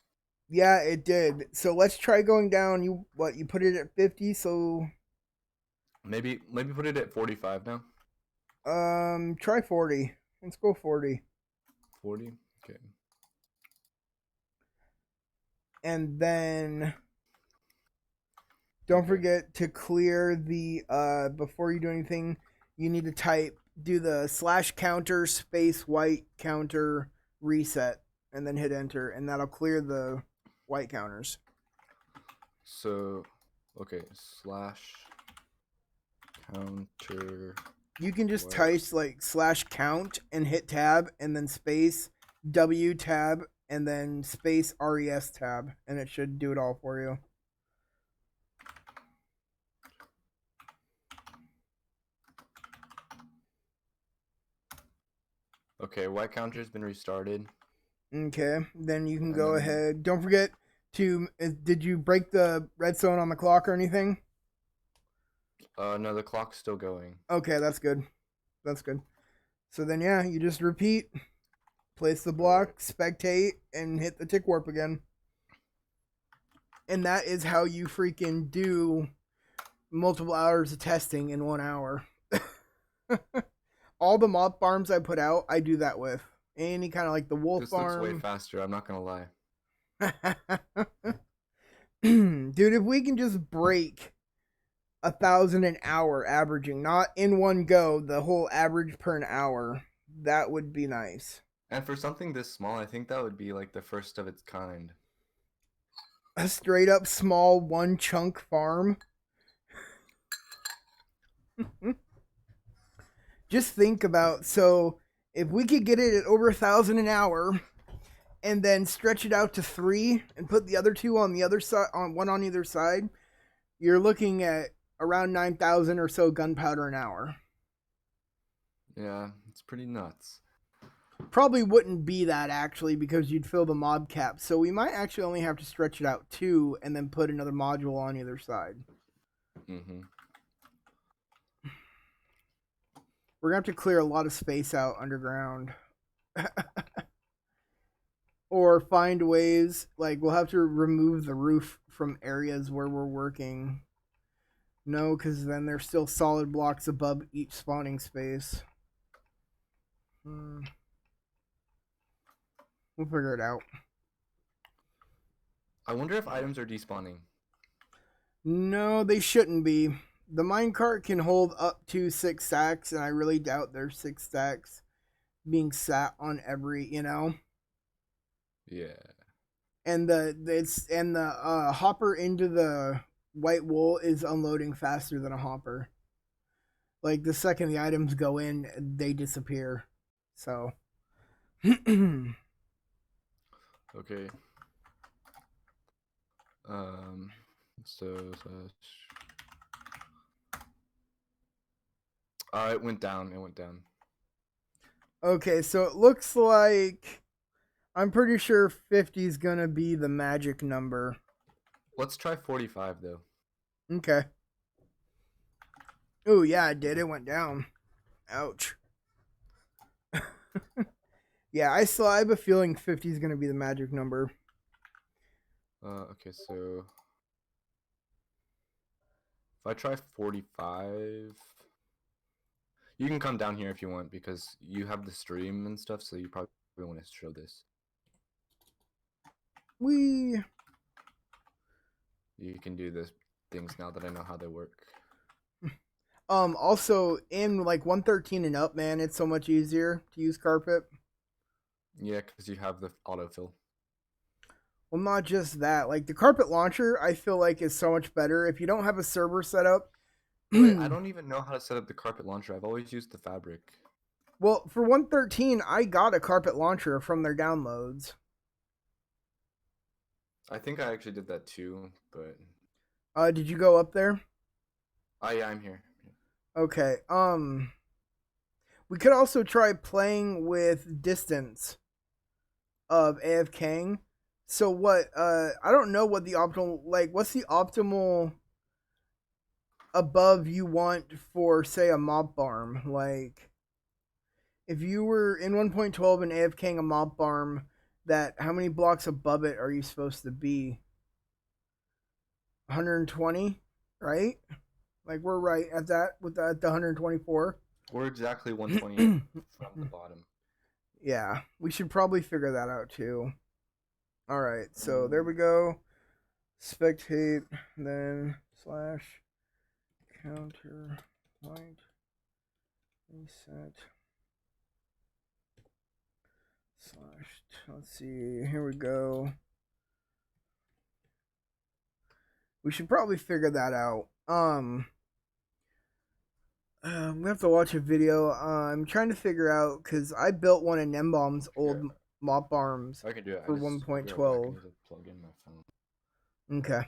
Yeah, it did. So let's try going down. You put it at 50, so Maybe put it at 45 now. try 40. Let's go 40. 40. Okay. And then don't forget to clear the before you do anything, you need to do the /counter space white counter reset and then hit enter, and that'll clear the white counters. So, okay, /counter. You can just type like /count and hit tab and then space W tab and then space RES tab, and it should do it all for you. Okay, white counter's been restarted. Okay, then you can go ahead. Don't forget to. Did you break the redstone on the clock or anything? No, the clock's still going. Okay, that's good. That's good. So then, yeah, you just repeat, place the block, spectate, and hit the tick warp again. And that is how you freaking do multiple hours of testing in 1 hour. All the mob farms I put out, I do that with. Any kind of like the wolf farm. This looks way faster, I'm not gonna lie. Dude, if we can just break 1,000 an hour averaging, not in one go, the whole average per an hour, that would be nice. And for something this small, I think that would be like the first of its kind. A straight up small one chunk farm. Just think about, so if we could get it at over 1,000 an hour and then stretch it out to 3 and put the other 2 on the other side, on one on either side, you're looking at around 9,000 or so gunpowder an hour. Yeah, it's pretty nuts. Probably wouldn't be that actually, because you'd fill the mob cap. So we might actually only have to stretch it out 2 and then put another module on either side. Mm-hmm. We're gonna have to clear a lot of space out underground. Or find ways, like we'll have to remove the roof from areas where we're working. No, because then there's still solid blocks above each spawning space. We'll figure it out. I wonder if items are despawning. No, they shouldn't be. The minecart can hold up to 6 stacks, and I really doubt there's 6 stacks being sat on every, Yeah. And the hopper into the white wool is unloading faster than a hopper. Like the second the items go in, they disappear. So Okay. So it went down. okay, so it looks like I'm pretty sure 50 is gonna be the magic number. Let's try 45 though. Okay. Oh yeah, it did. It went down. Ouch. Yeah, I have a feeling 50 is gonna be the magic number. Okay, so if I try 45, you can come down here if you want because you have the stream and stuff, so you probably want to show this. We You can do the things now that I know how they work. also in like 113 and up, man, it's so much easier to use carpet. Yeah, because you have the autofill. Well, not just that. Like the carpet launcher, I feel like is so much better if you don't have a server set up. Wait, I don't even know how to set up the carpet launcher. I've always used the fabric. Well, for 113, I got a carpet launcher from their downloads. I think I actually did that too, but Did you go up there? oh yeah, I'm here. Okay. We could also try playing with distance of AFKing. So what? I don't know what the optimal like. What's the optimal above you want for say a mob farm? Like, if you were in 1.12 and AFKing a mob farm, that how many blocks above it are you supposed to be? 120, right? Like we're right at that with the 124. We're exactly 120 from the bottom. Yeah, we should probably figure that out too. All right, so there we go. Spectate, then slash counter light reset slash. Let's see. Here we go. We should probably figure that out. We have to watch a video. I'm trying to figure out because I built one of Nembomb's old mob farms I can do it. for I'll be right back. 1.12. I need to plug in my phone. Okay.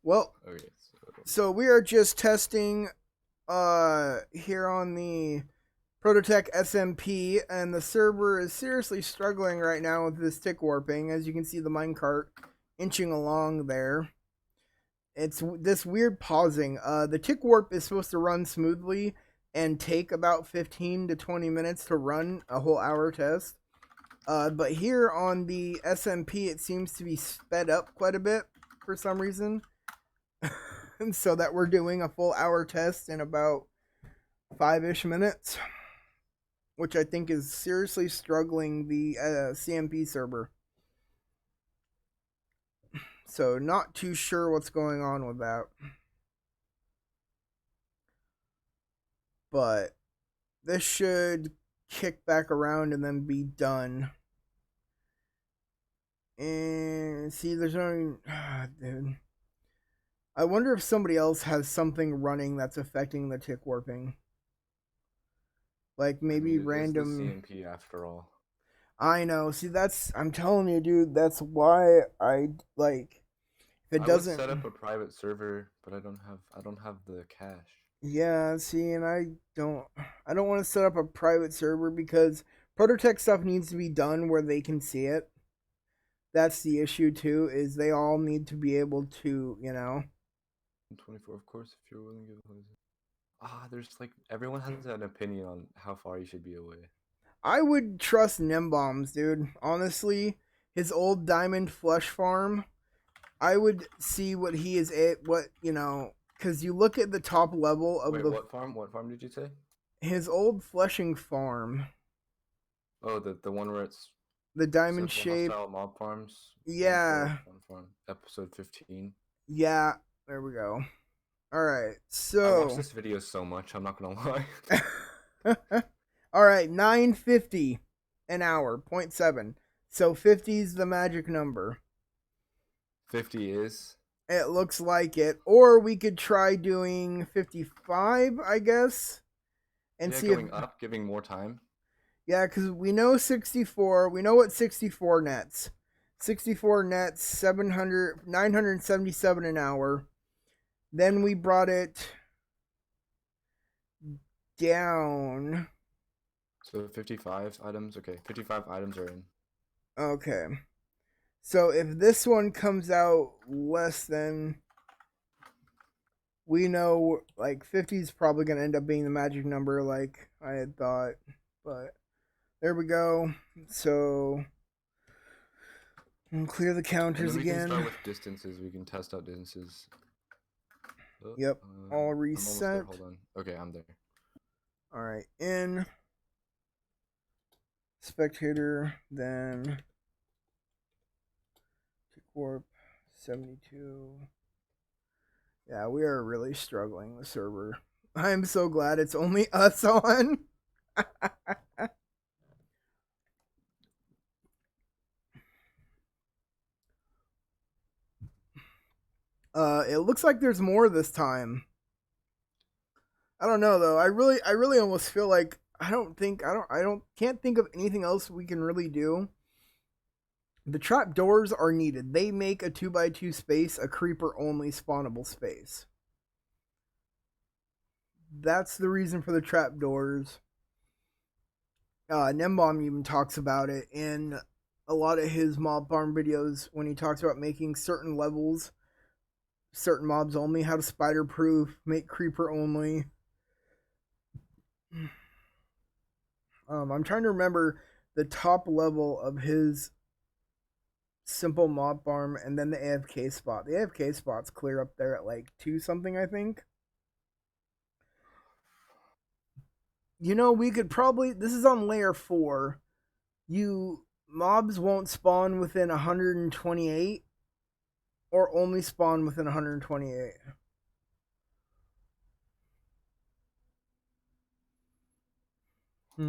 Well, Okay, so we are just testing here on the ProtoTech SMP, and the server is seriously struggling right now with this tick warping. As you can see, the minecart inching along there. It's this weird pausing. The tick warp is supposed to run smoothly and take about 15 to 20 minutes to run a whole hour test. But here on the SMP, it seems to be sped up quite a bit for some reason. And so that we're doing a full hour test in about 5-ish minutes, which I think is seriously struggling the CMP server. So not too sure what's going on with that. But this should kick back around and then be done. And see, there's no... dude. I wonder if somebody else has something running that's affecting the tick warping. Like maybe random... It's the CMP after all. I know. See, that's... I'm telling you, dude, that's why I, like... If it doesn't... I would set up a private server, but I don't have the cache. Yeah, see, and I don't want to set up a private server because ProtoTech stuff needs to be done where they can see it. That's the issue too, is they all need to be able to, you know. 24, of course, if you're willing to give it. There's like everyone has an opinion on how far you should be away. I would trust Nimbombs, dude. Honestly, his old diamond flesh farm, I would see what he is because you look at the top level of the... What farm? What farm did you say? His old fleshing farm. Oh, the one where it's the diamond shape. Mob farms. Yeah. One farm. Episode 15. Yeah. There we go. All right. So I watched this video so much. I'm not gonna lie. All right. 950 an hour. 0.7. So 50 is the magic number. 50 is. It looks like it. Or we could try doing 55, I guess. And see going up, giving more time. Yeah, because we know 64. We know what 64 nets. 64 nets, 977 an hour. Then we brought it down. So 55 items. Okay, 55 items are in. Okay. So if this one comes out less than... We know, like, 50 is probably going to end up being the magic number, like I had thought. But There we go. So and clear the And counters then we can again. start with distances. We can test out distances. Oh, Yep. All I'm almost there. reset. Hold on. Okay, I'm there. All right. In spectator, then warp 72. Yeah, we are really struggling the server. I'm so glad it's only us on. It looks like there's more this time. I don't know though. I really almost feel like can't think of anything else we can really do. The trap doors are needed. They make a 2x2 space a creeper only spawnable space. That's the reason for the trap doors. Nembomb even talks about it in a lot of his mob farm videos when he talks about making certain levels, certain mobs only, how to spider proof, make creeper only. I'm trying to remember the top level of his simple mob farm and then the AFK spot. The AFK spot's clear up there at like 2 something, I think. You know, we could probably, this is on layer 4. Mobs won't spawn within 128 or only spawn within 128.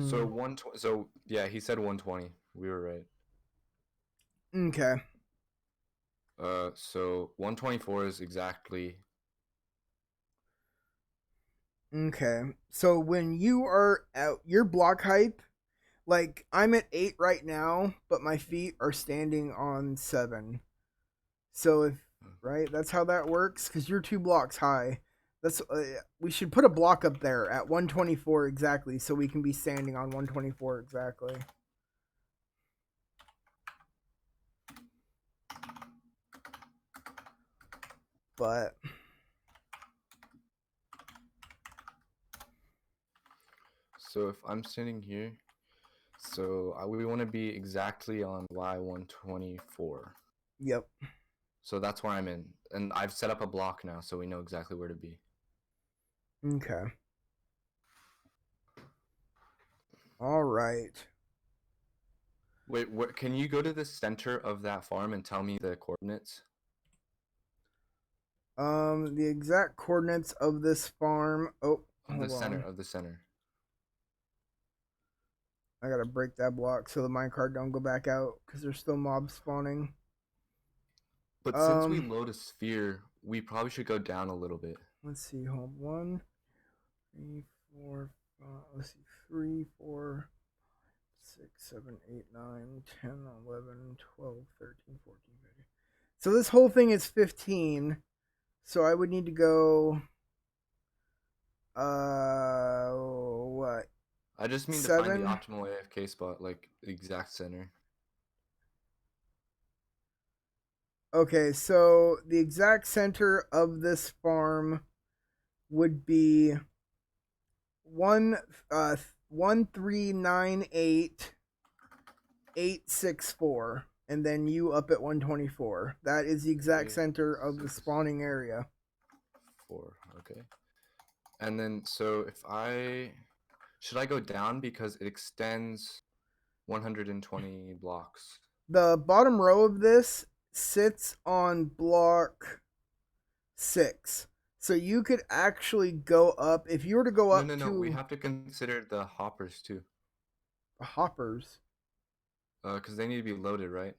So yeah, he said 120. We were right. Okay. So 124 is exactly. Okay. So when you are at your block height, like I'm at 8 right now, but my feet are standing on 7. So if right, that's how that works cuz you're 2 blocks high. That's we should put a block up there at 124 exactly so we can be standing on 124 exactly. But So if I'm standing here, so we want to be exactly on Y124. yep. So that's where I'm in, and I've set up a block now, so we know exactly where to be. Okay. All right. Wait, what? Can you go to the center of that farm and tell me the coordinates? The exact coordinates of this farm. Oh, Of the hold center, on. of the center. I gotta break that block so the minecart don't go back out because there's still mobs spawning. But since we load a sphere, we probably should go down a little bit. Let's see. Hold 1, 3, 4, 5. Let's see. 3, 4, 6, 7, 8, 9, 10, 11, 12, 13, 14, 15. So this whole thing is 15. So I would need to go. What? I just mean 7? to find the optimal AFK spot, like the exact center. Okay, so the exact center of this farm would be 1398864, and then you up at 124. That is the exact center of the spawning area. 4, okay. And then so if should I go down because it extends 120 blocks? The bottom row of this sits on block 6. So you could actually go up if you were to go up No. to We have to consider the hoppers too. hoppers. Because they need to be loaded, right?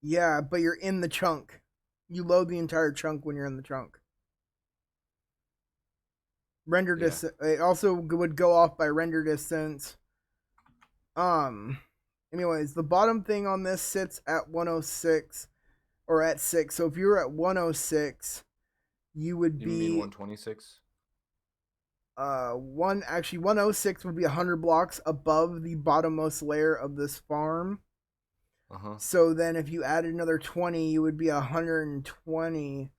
Yeah, but you're in the chunk. You load the entire chunk when you're in the chunk. Render distance. It also would go off by render distance. Anyways, the bottom thing on this sits at 106 or at 6. So if you were at 106, you would be. You mean 126? 106 would be 100 blocks above the bottommost layer of this farm. So then if you added another 20, you would be 120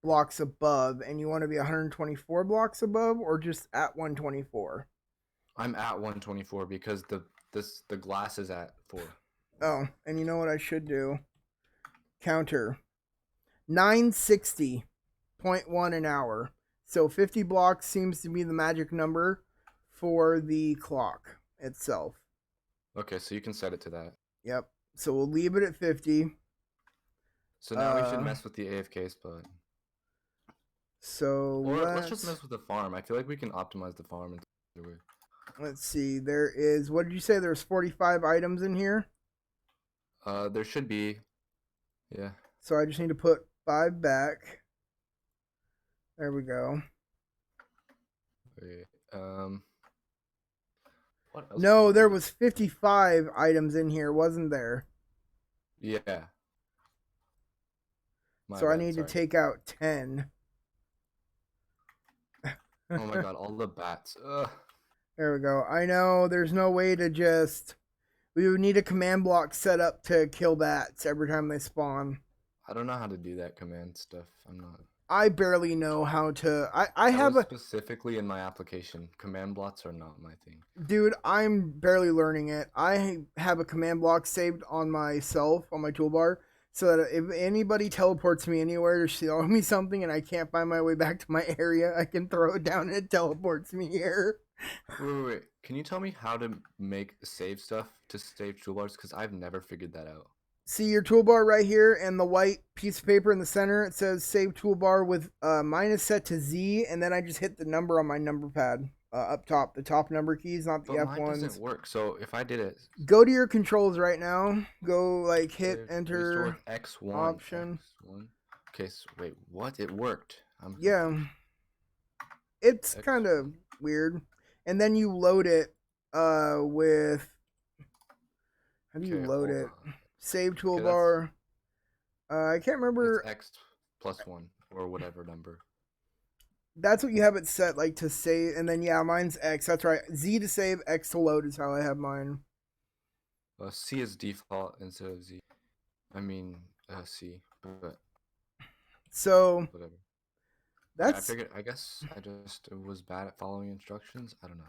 blocks above, and you want to be 124 blocks above or just at 124? I'm at 124 because the glass is at 4. Oh, and you know what I should do? Counter 960.1 an hour. So 50 blocks seems to be the magic number for the clock itself. Okay, so you can set it to that. Yep. So we'll leave it at 50. So now we should mess with the AFK spot. So or let's just mess with the farm. I feel like we can optimize the farm in a way. Let's see. There is, what did you say? There's 45 items in here? There should be. Yeah. So I just need to put 5 back. There we go. Wait, what else no, there was 55 items in here, wasn't there? Yeah. So I need to take out 10. Oh my god, all the bats. Ugh. There we go. I know there's no way to just... We would need a command block set up to kill bats every time they spawn. I don't know how to do that command stuff. I'm not... I barely know how to... I have a... Specifically in my application, command blocks are not my thing. Dude, I'm barely learning it. I have a command block saved on myself, on my toolbar, so that if anybody teleports me anywhere to show me something and I can't find my way back to my area, I can throw it down and it teleports me here. Wait. Can you tell me how to make save stuff to save toolbars? Because I've never figured that out. See your toolbar right here and the white piece of paper in the center. It says save toolbar with minus set to Z, and then I just hit the number on my number pad up top. The top number keys, not the F1s. Mine doesn't work. So if I did it, go to your controls right now. Go like hit enter X1 option. X1. Okay, so wait, what? It worked. Yeah, it's kind of weird. And then you load it with. How do you load it? Save toolbar. I can't remember. It's X+1 or whatever number. That's what you have it set like to save, and then yeah, mine's X. That's right. Z to save, X to load is how I have mine. C is default instead of Z. I mean C, but so whatever. That's. I guess I just was bad at following instructions. I don't know.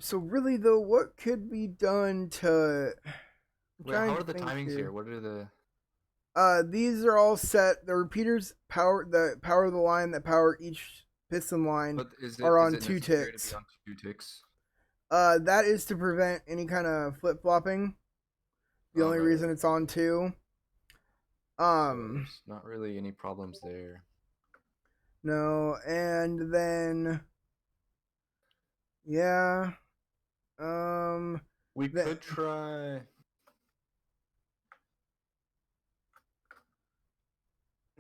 So really though, what could be done to? Wait, how are the timings here? What are the? These are all set. The repeaters power of the line that power each piston line are on 2 ticks. That is to prevent any kind of flip flopping. The only reason it's on 2. So there's not really any problems there. No, and then yeah, we could try.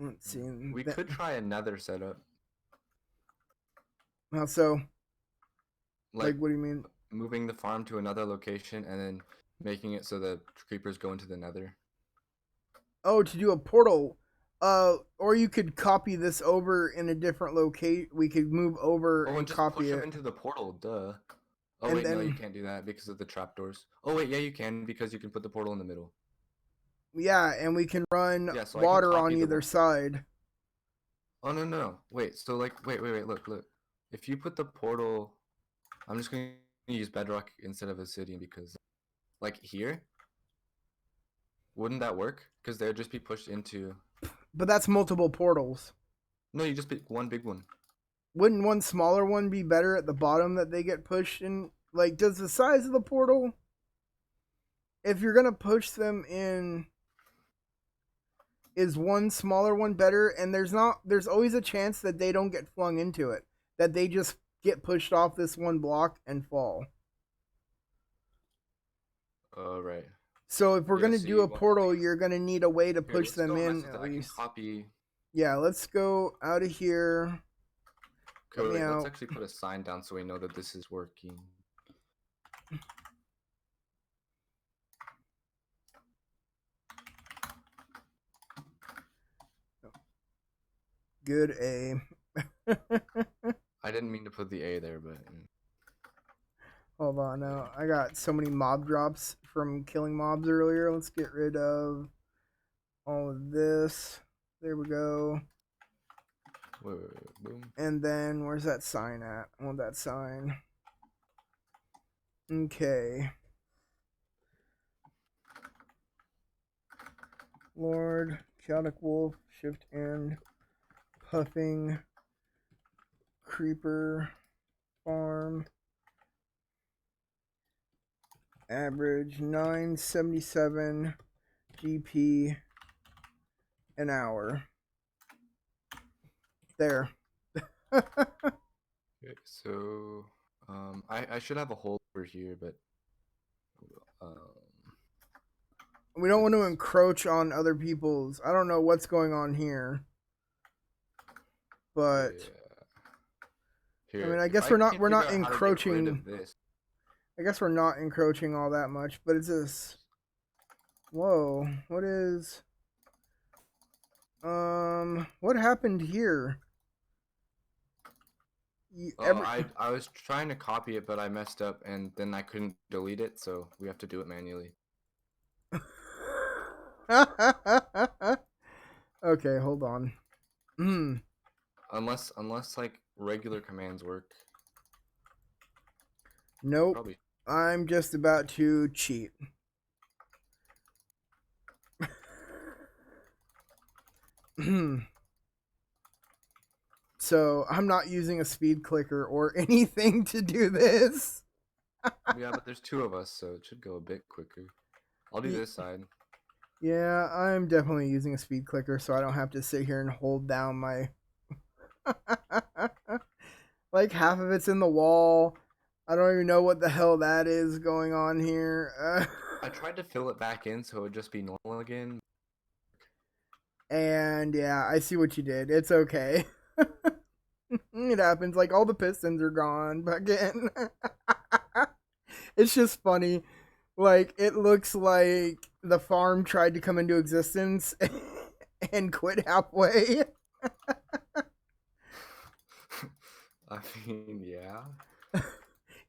Let's see. We could try another setup. How so? Like, what do you mean? Moving the farm to another location and then making it so the creepers go into the nether. Oh, to do a portal. Or you could copy this over in a different location. We could move over and just copy push it them into the portal. Duh. Oh, and wait, then... no, you can't do that because of the trapdoors. Oh, wait, yeah, you can because you can put the portal in the middle. Yeah, and we can run water on either side. Oh, no. Wait, so like, wait, look. If you put the portal... I'm just going to use bedrock instead of obsidian because, like, here? Wouldn't that work? Because they'd just be pushed into... But that's multiple portals. No, you just pick one big one. Wouldn't one smaller one be better at the bottom that they get pushed in? Like, does the size of the portal... If you're going to push them in... Is one smaller one better? And there's always a chance that they don't get flung into it. That they just get pushed off this one block and fall. Right. So if we're going to do a portal, you're going to need a way to push them in. I can copy. Yeah, let's go out of here. Okay, let's actually put a sign down so we know that this is working. Good A. I didn't mean to put the A there, but... Hold on now. I got so many mob drops from killing mobs earlier. Let's get rid of all of this. There we go. Wait, boom. And then, where's that sign at? I want that sign. Okay. Lord, Chaotic Wolf, Shift and Puffing, Creeper, Farm, average 977 GP an hour. There. Okay, so I should have a hole over here, but um, We don't want to it's encroach on other people's. I don't know what's going on here, but yeah. I mean, Here, I if guess I can't we're figure not out how to get rid encroaching. of this, I guess we're not encroaching all that much, but it's this. Whoa, what is what happened here? oh, Every I was trying to copy it, but I messed up, and then I couldn't delete it, so we have to do it manually. Okay, hold on. Hmm. Unless like regular commands work, they Nope. probably. I'm just about to cheat. So I'm not using a speed clicker or anything to do this. Yeah, but there's two of us, so it should go a bit quicker. I'll do this side. Yeah, I'm definitely using a speed clicker so I don't have to sit here and hold down my. Like half of it's in the wall. I don't even know what the hell that is going on here. I tried to fill it back in so it would just be normal again. And yeah, I see what you did. It's okay. It happens. Like all the pistons are gone again. It's just funny. Like it looks like the farm tried to come into existence and quit halfway. I mean, yeah.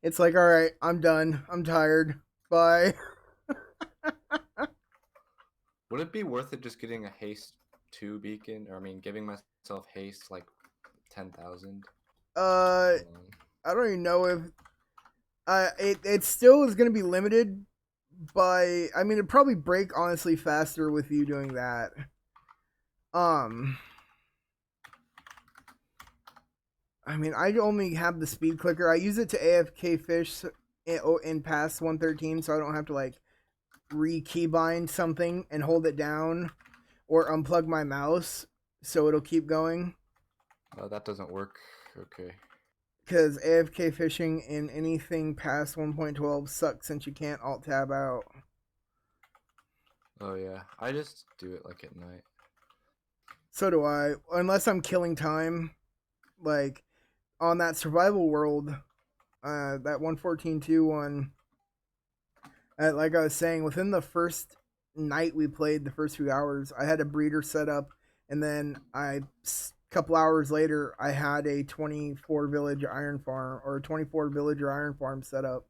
It's like, all right, I'm done. I'm tired. Bye. Would it be worth it just getting a haste 2 beacon? Or I mean, giving myself haste like 10,000? Uh, I don't even know if it still is going to be limited by. I mean, it'd probably break honestly faster with you doing that. Um, I mean, I only have the speed clicker. I use it to AFK fish in past 113, so I don't have to like re-keybind something and hold it down or unplug my mouse so it'll keep going. Oh, that doesn't work. Okay. Because AFK fishing in anything past 1.12 sucks since you can't alt tab out. Oh yeah, I just do it like at night. So do I. Unless I'm killing time. Like on that survival world, that 114.2 one, like I was saying, within the first night we played, the first few hours, I had a breeder set up, and then a couple hours later, I had a 24 village iron farm or a 24 villager iron farm set up,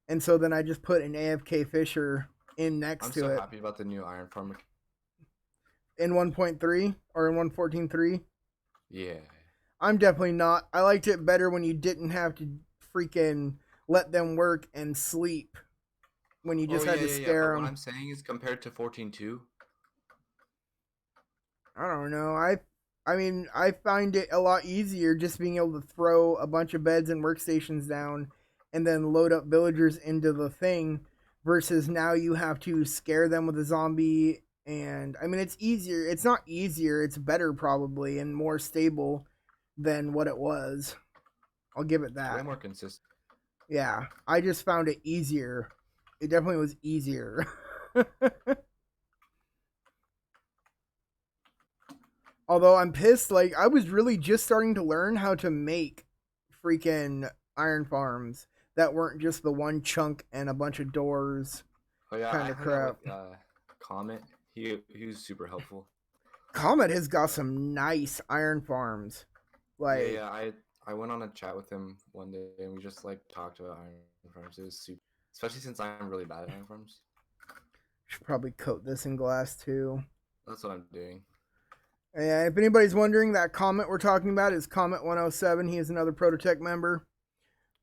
and so then I just put an AFK fisher in next I'm to so it happy about the new iron farm. in 1.3 or in 114.3. Yeah. I'm definitely not. I liked it better when you didn't have to freaking let them work and sleep when you Oh just had yeah, to yeah, yeah. But scare what them. I'm saying is compared to 14.2. I don't know. I mean, I find it a lot easier just being able to throw a bunch of beds and workstations down and then load up villagers into the thing versus now you have to scare them with a zombie. And I mean, it's easier. It's not easier. It's better probably and more stable than what it was. I'll give it It's way that. more consistent. Yeah, I just found it easier. It definitely was easier. Although I'm pissed, like I was really just starting to learn how to make freaking iron farms that weren't just the one chunk and a bunch of doors Oh yeah, kind I of hung out with crap. Comet. He was super helpful. Comet has got some nice iron farms. Yeah, Like, yeah. I went on a chat with him one day and we just like talked about iron farms. It was super, especially since I'm really bad at iron farms. should probably coat this in glass too. That's what I'm doing. And if anybody's wondering, that Comet we're talking about is Comet 107. He is another ProtoTech member.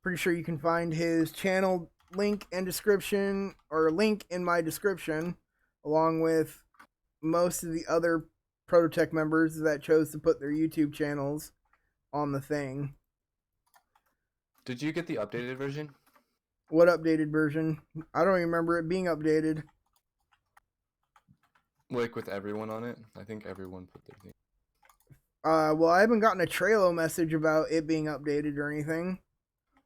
Pretty sure you can find his channel link and description, or link in my description, along with most of the other ProtoTech members that chose to put their YouTube channels on the thing. Did you get the updated version? What updated version? I don't remember it being updated. Like with everyone on it? I think everyone put their thing. Well, I haven't gotten a Trello message about it being updated or anything.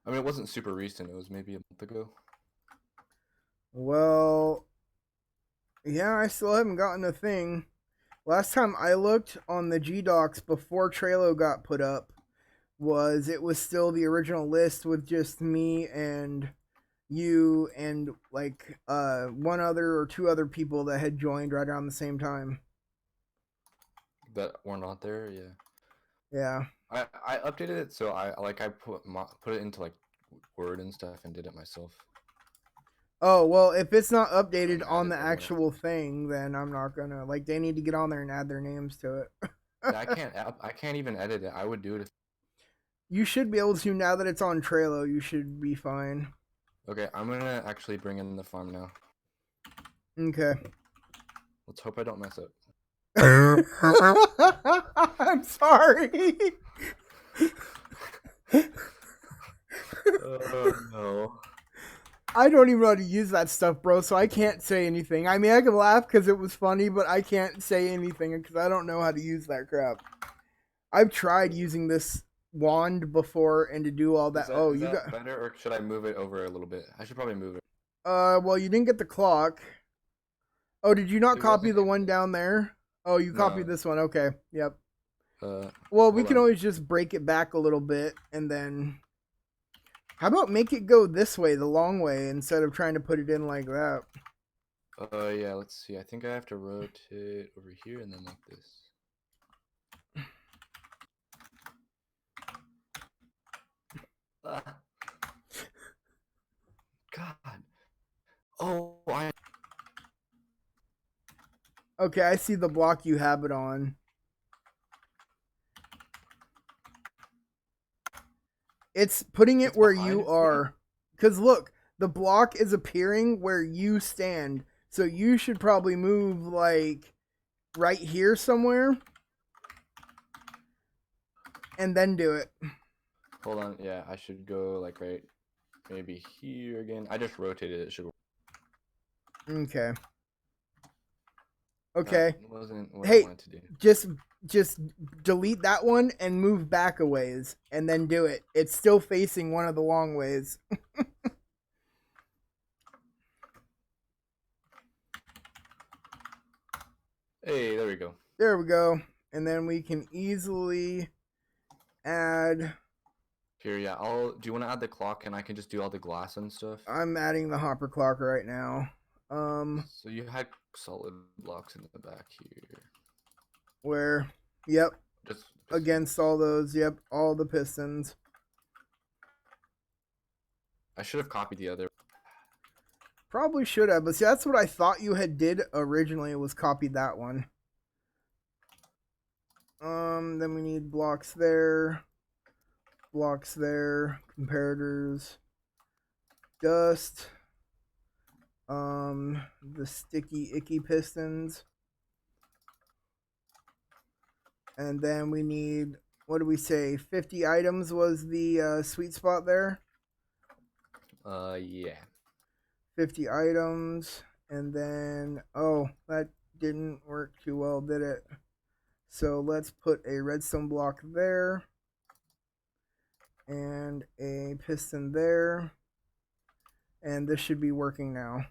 I mean, it wasn't super recent. It was maybe a month ago. Well, yeah, I still haven't gotten a thing. Last time I looked on the G-Docs before Trello got put up, it was still the original list with just me and you and like one other or two other people that had joined right around the same time. That were not there, yeah. Yeah. I updated it, so I put it into like Word and stuff and did it myself. Oh, well, if it's not updated And on added the everyone actual thing, then I'm not gonna, like, they need to get on there and add their names to it. Yeah, I can't even edit it. I would do it if... You should be able to now that it's on Trello. You should be fine. Okay, I'm gonna actually bring in the farm now. Okay. Let's hope I don't mess up. I'm sorry. Oh no. I don't even know how to use that stuff, bro, so I can't say anything. I mean, I can laugh because it was funny, but I can't say anything because I don't know how to use that crap. I've tried using this wand before and to do all that. Is that better, or should I move it over a little bit? I should probably move it. Well, you didn't get the clock. Oh, did you not It copy wasn't the in one there. down there? Oh, you copied No. this one. Okay. Yep. Well, we can always just break it back a little bit and then... How about make it go this way, the long way, instead of trying to put it in like that? Yeah, let's see. I think I have to rotate over here and then like this. Ah. God. Oh, Okay, I see the block you have it on. It's putting it It's where behind you me? are. Because look, the block is appearing where you stand. So you should probably move like right here somewhere. And then do it. Hold on. Yeah, I should go like right maybe here again. I just rotated it. It should work. Okay. Okay. That wasn't what I Hey, wanted to do. just delete that one and move back a ways and then do it. It's still facing one of the long ways. Hey, there we go. There we go. And then we can easily add... Here, yeah. Do you want to add the clock and I can just do all the glass and stuff? I'm adding the hopper clock right now. So you had solid blocks in the back here. Where? Yep. Just Against all those. Yep. All the pistons. I should have copied the other. Probably should have, but see, that's what I thought you had did originally, was copied that one. Then we need blocks there, comparators, dust, the sticky icky pistons, and then we need, what do we say, 50 items was the sweet spot there? Yeah. 50 items, and then, oh, that didn't work too well, did it? So let's put a redstone block there, and a piston there, and this should be working now.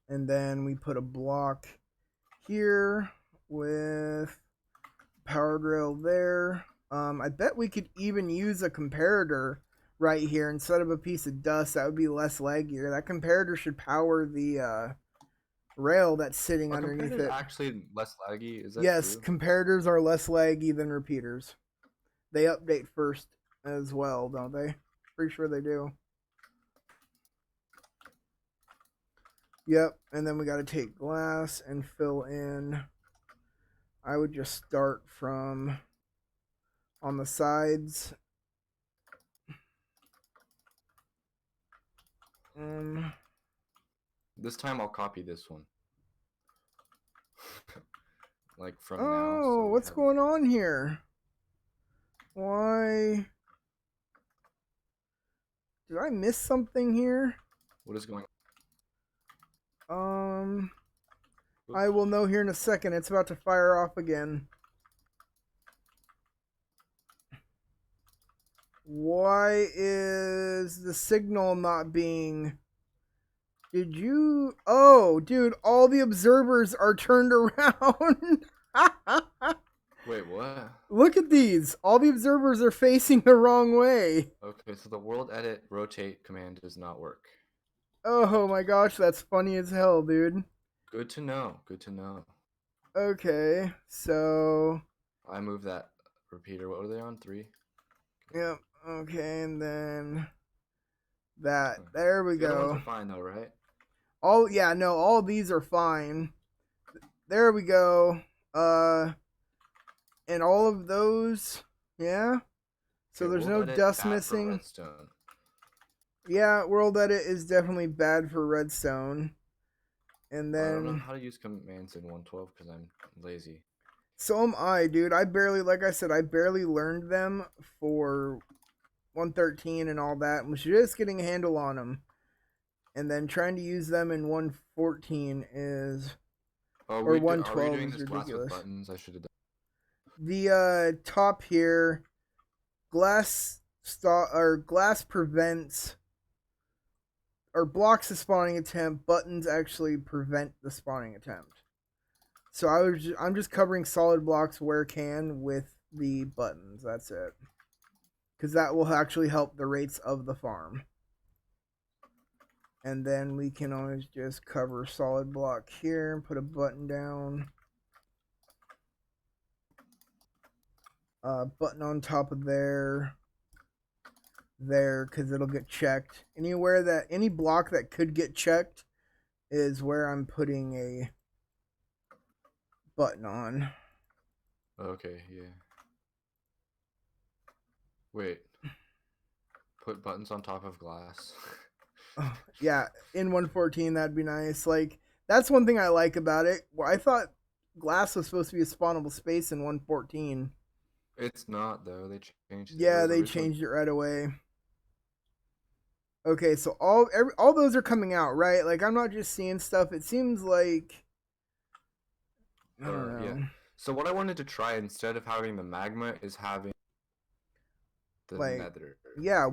And then we put a block here with power rail there. I bet we could even use a comparator right here instead of a piece of dust. That would be less laggier. That comparator should power the rail that's sitting underneath it. Actually less laggy. Is that yes, true? comparators are less laggy than repeaters. They update first as well, don't they? Pretty sure they do. Yep, and then we got to take glass and fill in. I would just start from on the sides. This time I'll copy this one. Like from now, so Oh, we what's have. going on here? Why? Did I miss something here? What is going Um, on? I Oops. will know here in a second. It's about to fire off again. Why is the signal not being... Did you... Oh, dude, all the observers are turned around. Wait, what? Look at these. All the observers are facing the wrong way. Okay, so the world edit rotate command does not work. Oh my gosh, that's funny as hell, dude. Good to know. Good to know. Okay, so... I moved that repeater. What were they on? 3? Yep, okay, and then... That. Okay. There we The other ones go. are fine though, right? All, yeah, no, all these are fine. There we go. And all of those, yeah. So Okay, there's world no edit dust bad for missing. redstone. Yeah, world edit is definitely bad for redstone. And I don't know then, how to use commands in 112 because I'm lazy. so am I, dude. I barely, like I said, I barely learned them for 113 and all that. I'm just getting a handle on them. And then trying to use them in 114 is, Oh, or are we 112 doing is this glass with ridiculous. buttons? I should have done. The top here, glass prevents or blocks the spawning attempt. Buttons actually prevent the spawning attempt. So I'm just covering solid blocks where can with the buttons. That's it. Because that will actually help the rates of the farm. And then we can always just cover solid block here and put a button down. Button on top of there, because it'll get checked. Any block that could get checked is where I'm putting a button on. Okay, yeah. Wait. Put buttons on top of glass. Oh, yeah, in 114 that'd be nice. Like that's one thing I like about it. Well, I thought glass was supposed to be a spawnable space in 114. It's not though. They changed it. It Yeah, was they originally. changed it right away. Okay, so all those are coming out, right? Like I'm not just seeing stuff. It seems like I don't Yeah. know. So what I wanted to try instead of having the magma is having the Like nether. yeah,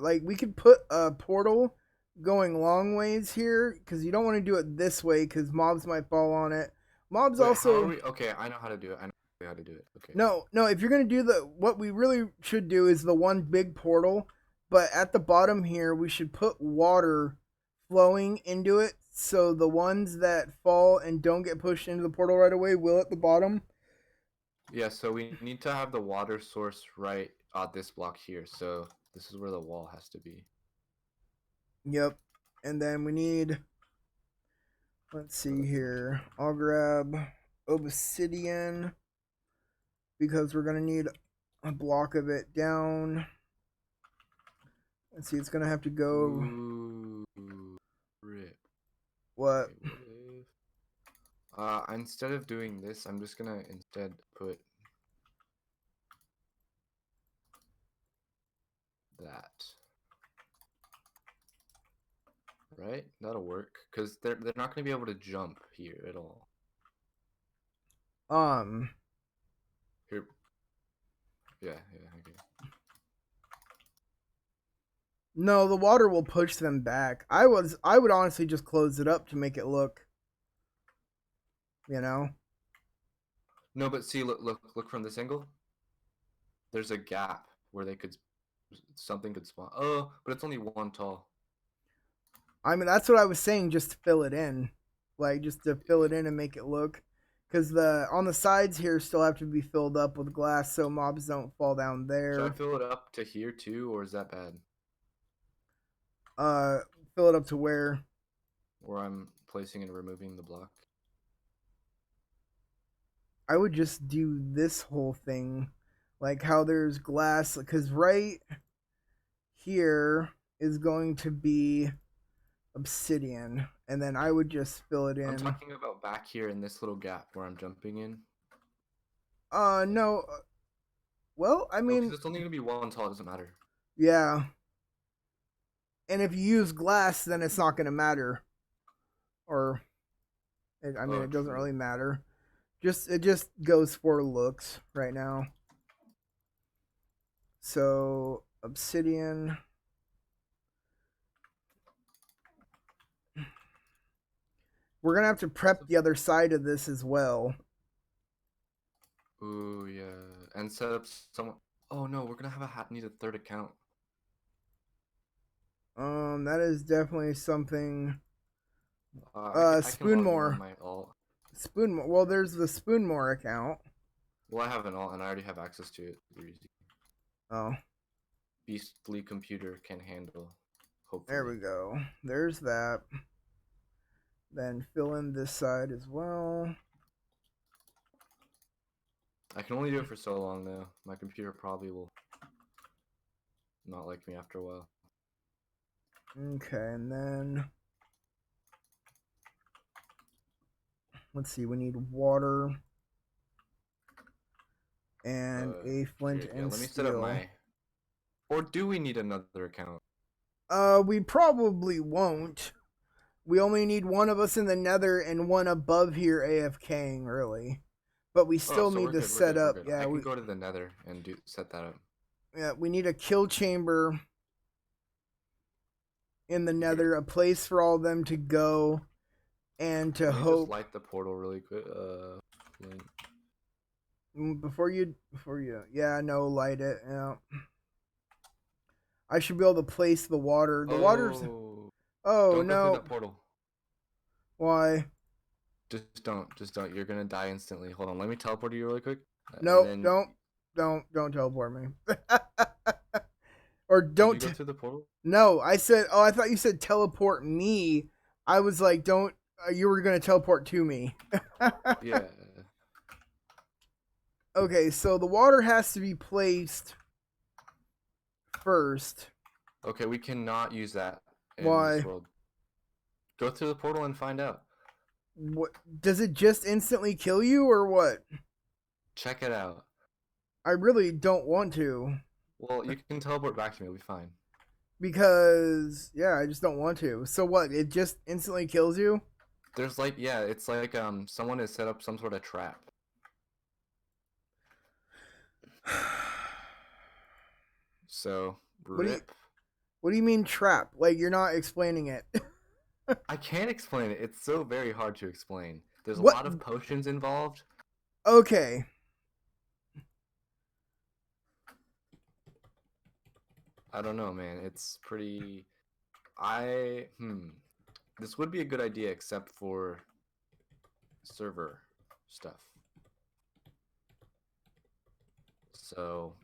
like we could put a portal going long ways here because you don't want to do it this way because mobs might fall on it. Mobs Wait, how are also we? Okay, I know how to do it. I know how to do it. Okay. no. If you're gonna do what we really should do is the one big portal, but at the bottom here we should put water flowing into it so the ones that fall and don't get pushed into the portal right away will at the bottom. Yeah, so we need to have the water source right at this block here. So this is where the wall has to be. Yep, and then we need. Let's see here. I'll grab obsidian because we're going to need a block of it down. Let's see, it's going to have to go. Ooh, rip. What? Okay, what if? Instead of doing this, I'm just gonna instead put that. Right? That'll work. Because they're not gonna be able to jump here at all. Um, Here. Yeah, okay. no, the water will push them back. I would honestly just close it up to make it look, you know. No, but see, look from this angle. There's a gap where something could spawn. Oh, but it's only one tall. I mean, that's what I was saying, just to fill it in. Like just to fill it in and make it look cuz the on the sides here still have to be filled up with glass so mobs don't fall down Should I there. fill it up to here too, or is that bad? Uh Fill it up to where? Where I'm placing and removing the block. I would just do this whole thing Like how there's glass, because right here is going to be obsidian, and then I would just fill it I'm in. talking about back here in this little gap where I'm jumping in. No. Well, I No, because mean, it's only gonna be one tall. It doesn't matter. yeah. And if you use glass, then it's not going to matter. Or, I mean, Oh, it doesn't true. really matter. It just goes for looks right now. So obsidian. We're gonna have to prep the other side of this as well. Ooh, yeah. And set up someone. Oh no, we're gonna have need a third account. That is definitely something. I can log in on Spoonmore. my alt. Spoonmore. Well, there's the Spoonmore account. Well, I have an alt and I already have access to it. Easy. Oh, Beastly computer can handle. there Hopefully. we go. There's that. Then fill in this side as well. I can only do it for so long though. My computer probably will not like me after a while. Okay, and then let's see. We need water and a flint Here, yeah, and let me set up steel. my. Or do we need another account? We probably won't. We only need one of us in the nether and one above here AFKing, really. But we Oh, still so need we're to good. We're set good. We're up. good. Yeah, I can go to the Nether and set that up. we need a kill chamber in the Here, nether, a place for all of them to go, and to let me just hope. light the portal really quick. Before you, yeah, no, light it. Yeah. I should be able to place the water. The water's. Oh, Oh don't go through no! that portal. Why? Just don't. Just don't. You're gonna die instantly. Hold on. Let me teleport you really quick, and No, then. don't teleport me. Or Did you don't. go through the portal? No, I said. Oh, I thought you said teleport me. I was like, don't. You were gonna teleport to me. Yeah. Okay, so the water has to be placed first. Okay, we cannot use that in this Why? world. Go through the portal and find out. What does it just instantly kill you or what? Check it out. I really don't want to Well, you can teleport back to me. It'll be fine. because yeah, I just don't want to. So what? It just instantly kills you? There's like, yeah, it's like someone has set up some sort of trap. So What do you rip. What do you mean trap? Like you're not explaining it. I can't explain it. It's so very hard to explain. There's a What? lot of potions involved. Okay. I don't know, man. It's pretty. I This would be a good idea except for server stuff. So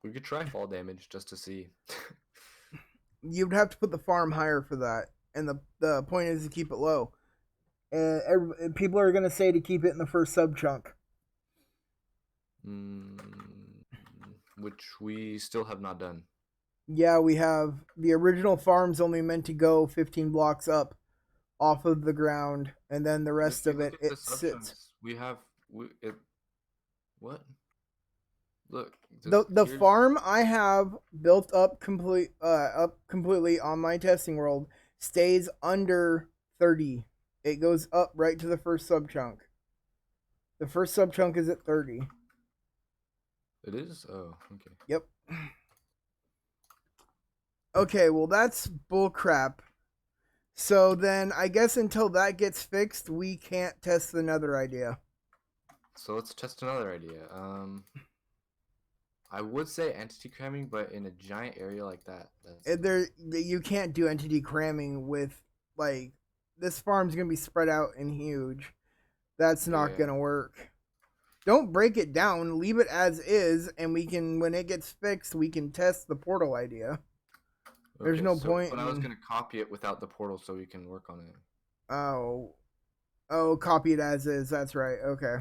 we could try fall damage just to see. You'd have to put the farm higher for that, and the point is to keep it low. And people are gonna say to keep it in the first sub chunk. Which we still have not done. Yeah, we have the original farm's only meant to go 15 blocks up off of the ground, and then the But rest if you of look it at the it sits. subchunks, we have what? Look, The here's farm I have built up completely on my testing world stays under 30. It goes up right to the first sub chunk. The first sub chunk is at 30. it is. Oh, okay. Yep. Okay, well that's bullcrap. So then I guess until that gets fixed, we can't test the nether idea. So let's test another idea. I would say entity cramming, but in a giant area like that, You can't do entity cramming with like this farm's gonna be spread out and huge. That's not yeah. gonna work. Don't break it down. Leave it as is, and we can when it gets fixed, we can test the portal idea. There's Okay, no so point but I was in gonna copy it without the portal so we can work on it. oh copy it as is. That's right. Okay.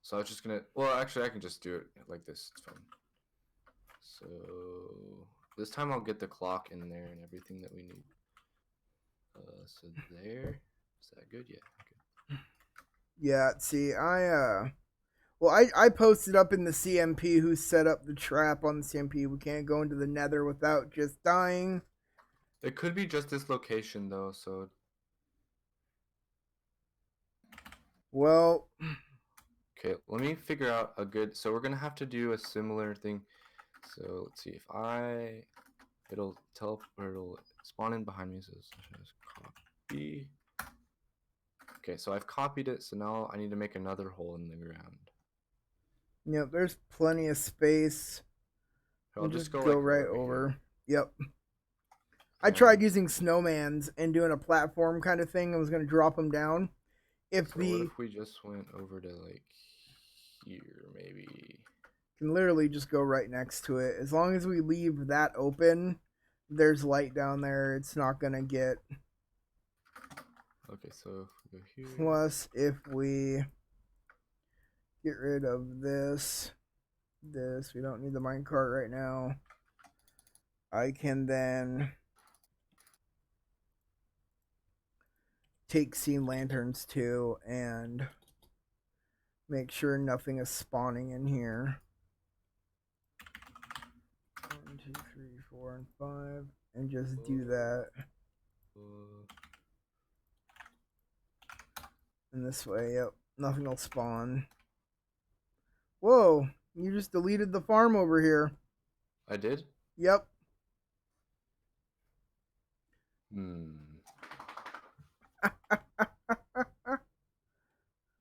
So I was just gonna. Well, actually, I can just do it like this. It's fine. So this time I'll get the clock in there and everything that we need. So there. Is that good? Yeah. Good. Yeah, see, I posted up in the CMP who set up the trap on the CMP. We can't go into the nether without just dying. It could be just this location though. So Well, okay, let me figure out a good. So we're gonna have to do a similar thing. So let's see if it'll spawn in behind me. So let's just copy. Okay, so I've copied it. So now I need to make another hole in the ground. yep, there's plenty of space. I'll We'll just just go go like right over over. here. Yep. I tried using snowmans and doing a platform kind of thing and was going to drop them down. If So what the if we just went over to like here, maybe? can literally just go right next to it. As long as we leave that open, there's light down there. It's not going to get. Okay, so if we go here. Plus, if we get rid of this, we don't need the minecart right now. I can then take scene lanterns too and make sure nothing is spawning in here. 1, 2, 3, 4, and 5, and just do that. And this way, yep, nothing will spawn. Whoa, you just deleted the farm over here. I did? Yep.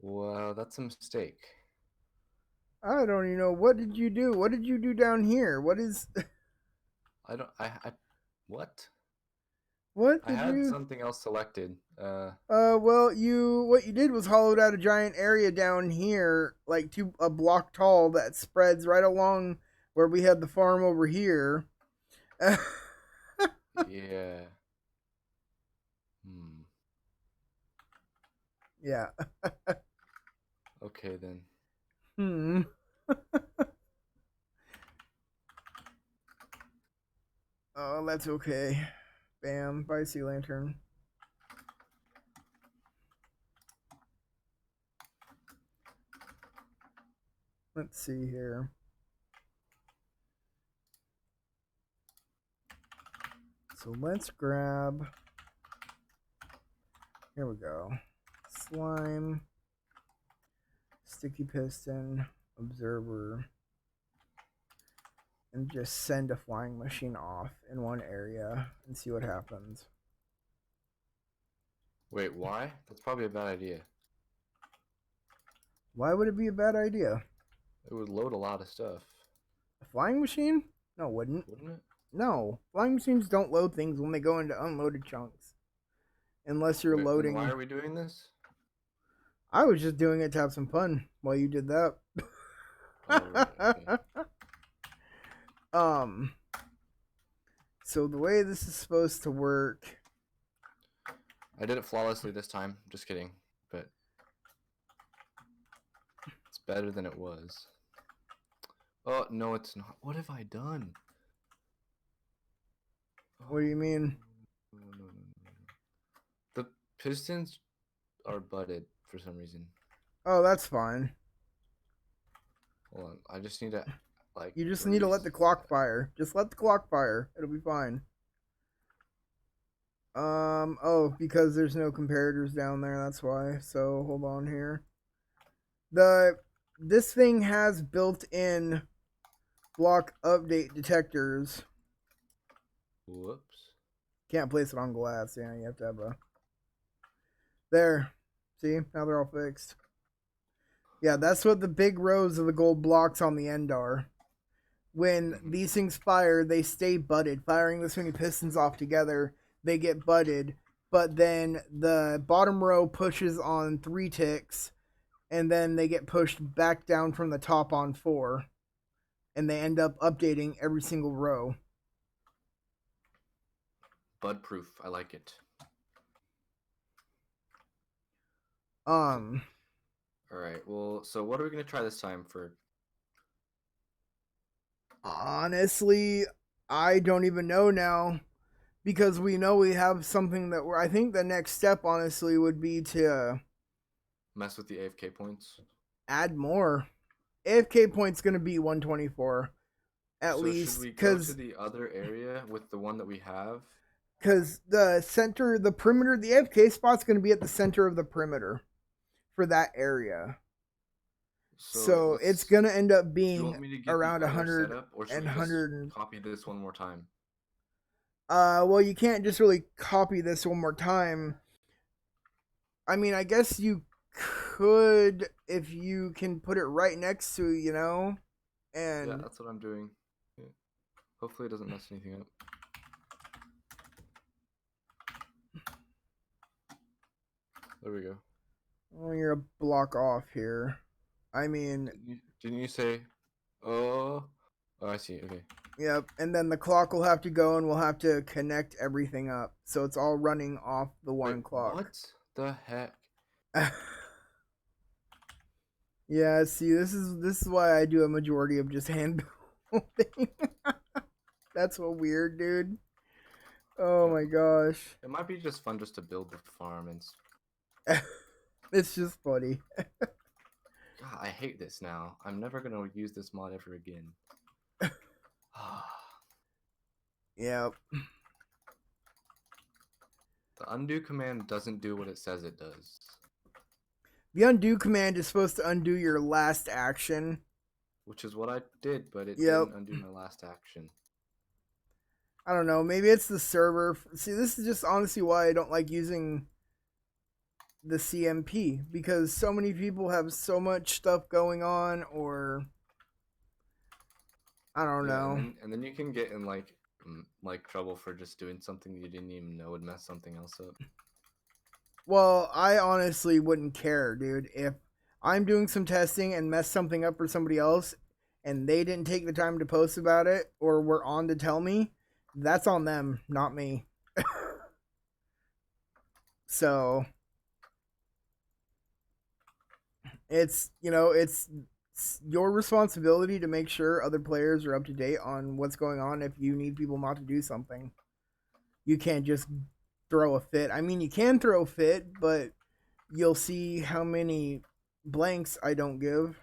Well, that's a mistake. I don't even know. What did you do? What did you do down here? What is... I don't. What? What I did had you... something else selected. well, what you did was hollowed out a giant area down here, like a block tall, that spreads right along where we had the farm over here. Yeah. Yeah. Okay then. Oh, that's okay. Bam. Bye, sea lantern. Let's see here. So let's grab. Here we go. Slime. Sticky piston. Observer. And just send a flying machine off in one area and see what happens. Wait, why? That's probably a bad idea. Why would it be a bad idea? It would load a lot of stuff. A flying machine? No, it wouldn't. Wouldn't it? No. Flying machines don't load things when they go into unloaded chunks. Unless you're Wait, loading. Why are we doing this? I was just doing it to have some fun while you did that. Oh, right, okay. So the way this is supposed to work. I did it flawlessly this time. Just kidding. But it's better than it was. Oh, no, it's not. What have I done? What do you mean? No. The pistons are butted for some reason. Oh, that's fine. Hold on. I just need to, like... You just need to let the clock fire. Just let the clock fire. It'll be fine. Oh, because there's no comparators down there, that's why. So, hold on here. This thing has built-in block update detectors. Whoops. Can't place it on glass. Yeah, you have to have a... There. See? Now they're all fixed. Yeah, that's what the big rows of the gold blocks on the end are. When these things fire, they stay butted. Firing this many pistons off together, they get butted. But then the bottom row pushes on 3 ticks, and then they get pushed back down from the top on 4. And they end up updating every single row. Bud proof. I like it. Are All right. Well, so what are we gonna try this time for? Honestly, I don't even know now because we know we have something that we're. I think the next step, honestly, would be to Mess with the AFK points. add more. AFK points going to be 124 at So should least we go to because the other area with the one that we have? the center, the perimeter, the AFK spot's going to be at the center of the perimeter for that area. So So it's let's. going to end up Do you being want me to get the around other 100 setup, or should and we just 100. copy this one more time? Well, you can't just really copy this one more time. I mean, I guess you could if you can put it right next to, Yeah, and that's what I'm doing. Yeah. Hopefully, it doesn't mess anything up. There we go. well, you're a block off here. I mean, Didn't you say? Oh, oh, I see. Okay. yep. And then the clock will have to go, and we'll have to connect everything up, so it's all running off the Wait, one clock. what the heck? Yeah. See, this is why I do a majority of just hand building. That's what weird, dude. Oh my gosh. It might be just fun just to build the farm and. It's just funny. God, I hate this now. I'm never gonna use this mod ever again. Yep. The undo command doesn't do what it says it does. The undo command is supposed to undo your last action. Which is what I did, but it Yep. didn't undo my last action. I don't know. Maybe it's the server. See, this is just honestly why I don't like using the CMP because so many people have so much stuff going on, or I don't know. And then you can get in like trouble for just doing something you didn't even know would mess something else up. Well, I honestly wouldn't care, dude. If I'm doing some testing and mess something up for somebody else and they didn't take the time to post about it or were on to tell me, that's on them, not me. So it's your responsibility to make sure other players are up to date on what's going on if you need people not to do something. You can't just throw a fit. I mean, you can throw a fit, but you'll see how many blanks I don't give.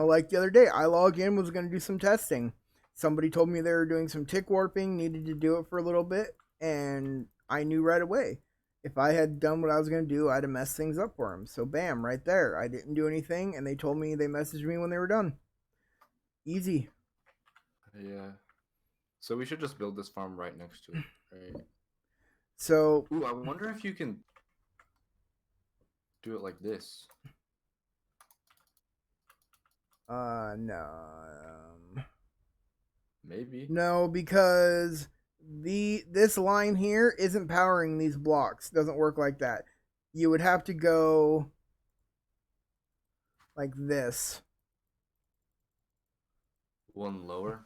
Like the other day, I logged in, was going to do some testing. Somebody told me they were doing some tick warping, needed to do it for a little bit, and I knew right away. If I had done what I was going to do, I'd have messed things up for them. So, bam, right there. I didn't do anything, and they told me they messaged me when they were done. Easy. Yeah. So we should just build this farm right next to it, right? So, ooh, I wonder if you can do it like this. No. Maybe. No, because this line here isn't powering these blocks. Doesn't work like that. You would have to go like this. One lower.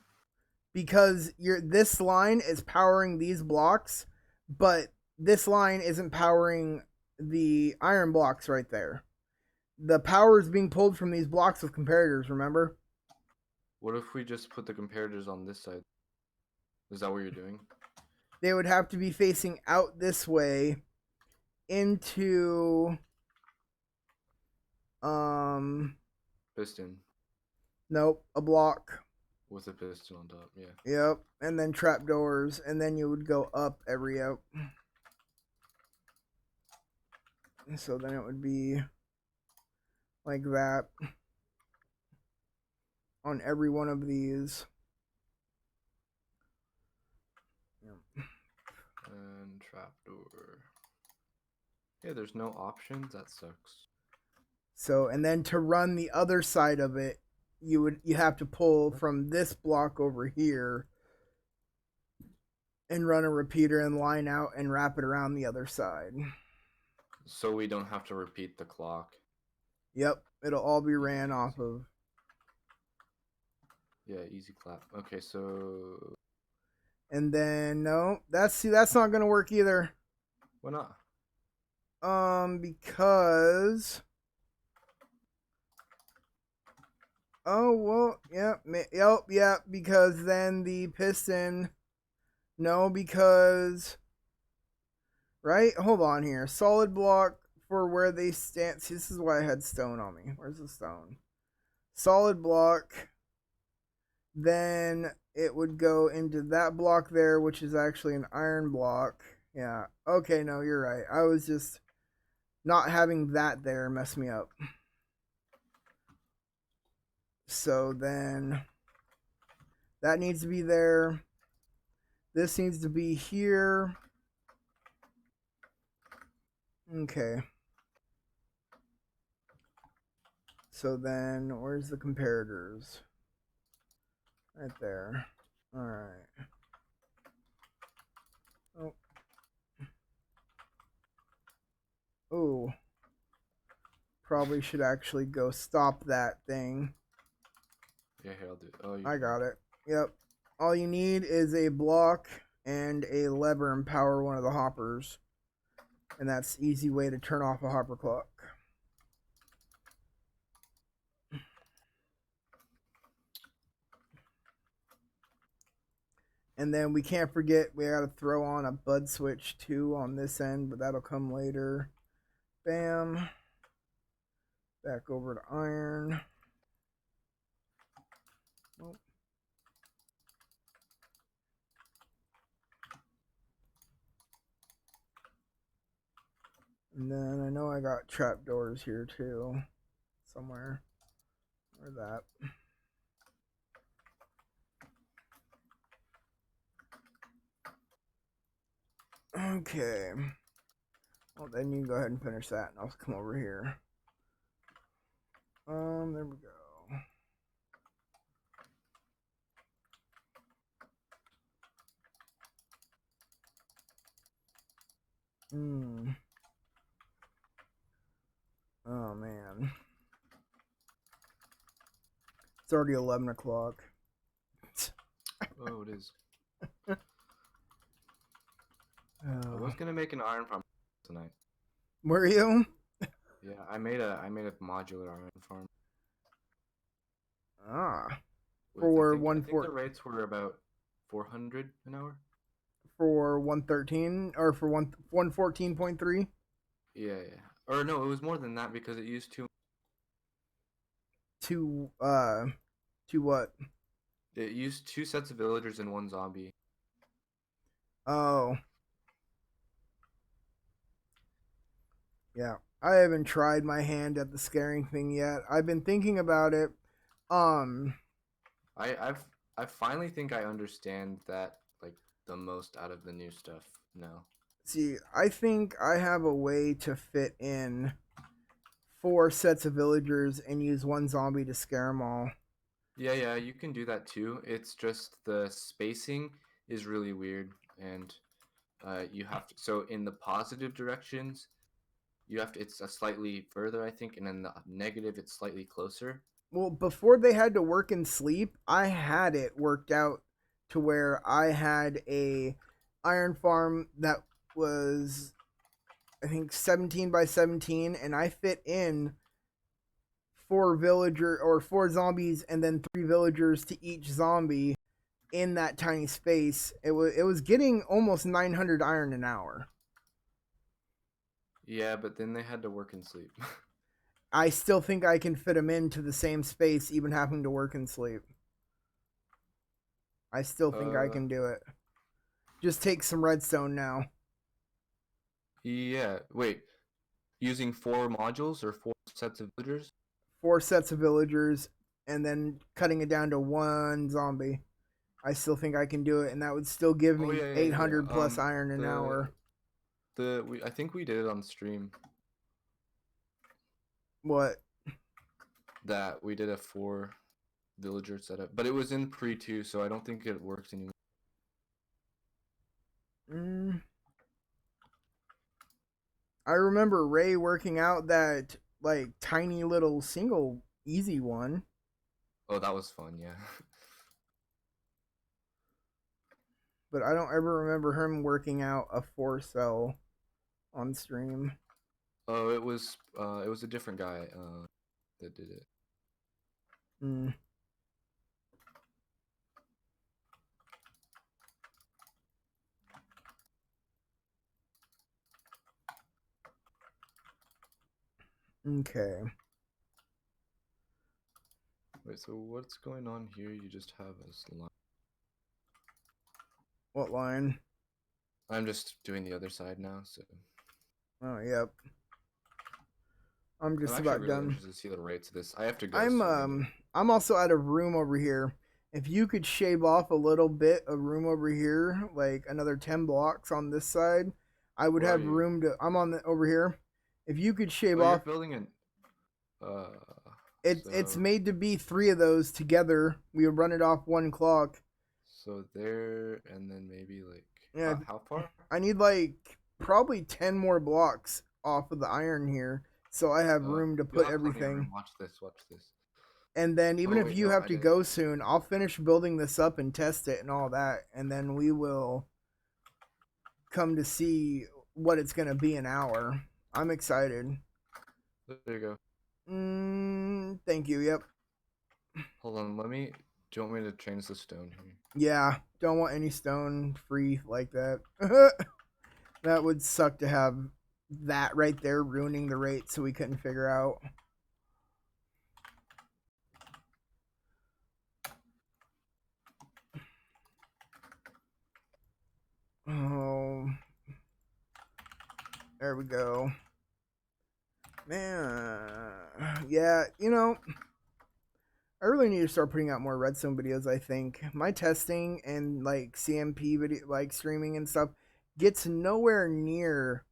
Because this line is powering these blocks, but this line isn't powering the iron blocks right there. The power is being pulled from these blocks with comparators, remember? What if we just put the comparators on this side? Is that what you're doing? They would have to be facing out this way into piston. Nope, a block. With a piston on top, yeah. Yep, and then trapdoors, and then you would go up every out. So then it would be like that on every one of these. Yep. And trapdoor. Yeah, there's no options. That sucks. So, and then to run the other side of it, you have to pull from this block over here and run a repeater and line out and wrap it around the other side. So we don't have to repeat the clock. Yep, it'll all be ran off of. Yeah, easy clap. Okay, so. And then no, that's not gonna work either. Why not? Because oh well, yeah, yeah, because then the piston. No, because right. Hold on here. Solid block for where they stand. See, this is why I had stone on me. Where's the stone? Solid block. Then it would go into that block there, which is actually an iron block. Yeah. Okay. No, you're right. I was just not having that there mess me up. So then that needs to be there. This needs to be here. Okay. So then where's the comparators? Right there. Alright. Oh. Oh. Probably should actually go stop that thing. Yeah, here I'll do it. Oh, you I can. got it. Yep. All you need is a block and a lever and power one of the hoppers. And that's the easy way to turn off a hopper clock. And then we can't forget we gotta throw on a bud switch too on this end, but that'll come later. Bam. Back over to iron. Oh. And then I know I got trapdoors here too. Somewhere. Where that? Okay. Well, then you can go ahead and finish that, and I'll come over here. There we go. Oh man. It's already 11 o'clock. Oh, it is. I Oh. was gonna make an iron farm tonight. Were you? Yeah, I made a modular iron farm. Ah. With I For think I one think four the rates were about 400 an hour. for 113 or for 114.3 Yeah, yeah. Or no, it was more than that because it used two. to to what? It used two sets of villagers and one zombie. Oh, yeah. I haven't tried my hand at the scaring thing yet. I've been thinking about it. Um, I finally think I understand that like the most out of the new stuff now. see, I think I have a way to fit in four sets of villagers and use one zombie to scare them all. Yeah, yeah, you can do that too. It's just the spacing is really weird, and you have to. So in the positive directions, you have to. It's a slightly further, I think, and in the negative, it's slightly closer. Well, before they had to work and sleep, I had it worked out to where I had a iron farm that was I think 17 by 17 and I fit in four zombies and then three villagers to each zombie in that tiny space. It was getting almost 900 iron an hour. Yeah, but then they had to work and sleep. I still think I can fit them into the same space even having to work and sleep. I still think I uh, can do it. Just take some redstone now. yeah. Wait, using four modules or four sets of villagers? Four sets of villagers and then cutting it down to one zombie. I still think I can do it, and that would still give Oh me yeah, yeah, yeah. 800 plus iron an The hour. I think we did it on stream. What? That we did a four villager setup, but it was in pre two, so I don't think it works anymore. Mm, I remember Ray working out that like tiny little single easy one, Oh, that was fun, yeah. but I don't ever remember him working out a four cell. on stream? Oh, it was a different guy that did it. Hmm. Okay. Wait, so what's going on here? You just have a line. What line? I'm just doing the other side now, so Oh, yep. I'm I'm just actually about really done. interested to see the rates of this. I have to go soon anyway. I'm also out of room over here. If you could shave off a little bit of room over here, like another 10 blocks on this side, I would Where are have you? room to. I'm on the over here. If you could shave Oh, you're off, building an uh it's so made to be 3 of those together. We would run it off 1 clock. so there and then maybe like Yeah, how far? I need like probably 10 more blocks off of the iron here, so I have room to You'll put have plenty of everything. room. Watch this, watch this. And then even Oh if wait, you no, have I to didn't. go soon, I'll finish building this up and test it and all that, and then we will come to see what it's gonna be an hour. I'm excited. There you go. Thank you. Yep. Hold on, let me. Do you want me to change the stone here? Yeah. Don't want any stone free like that. That would suck to have that right there ruining the rate, so we couldn't figure out. Oh, there we go. Man, yeah, I really need to start putting out more redstone videos. I think my testing and like CMP video, like streaming and stuff, gets nowhere near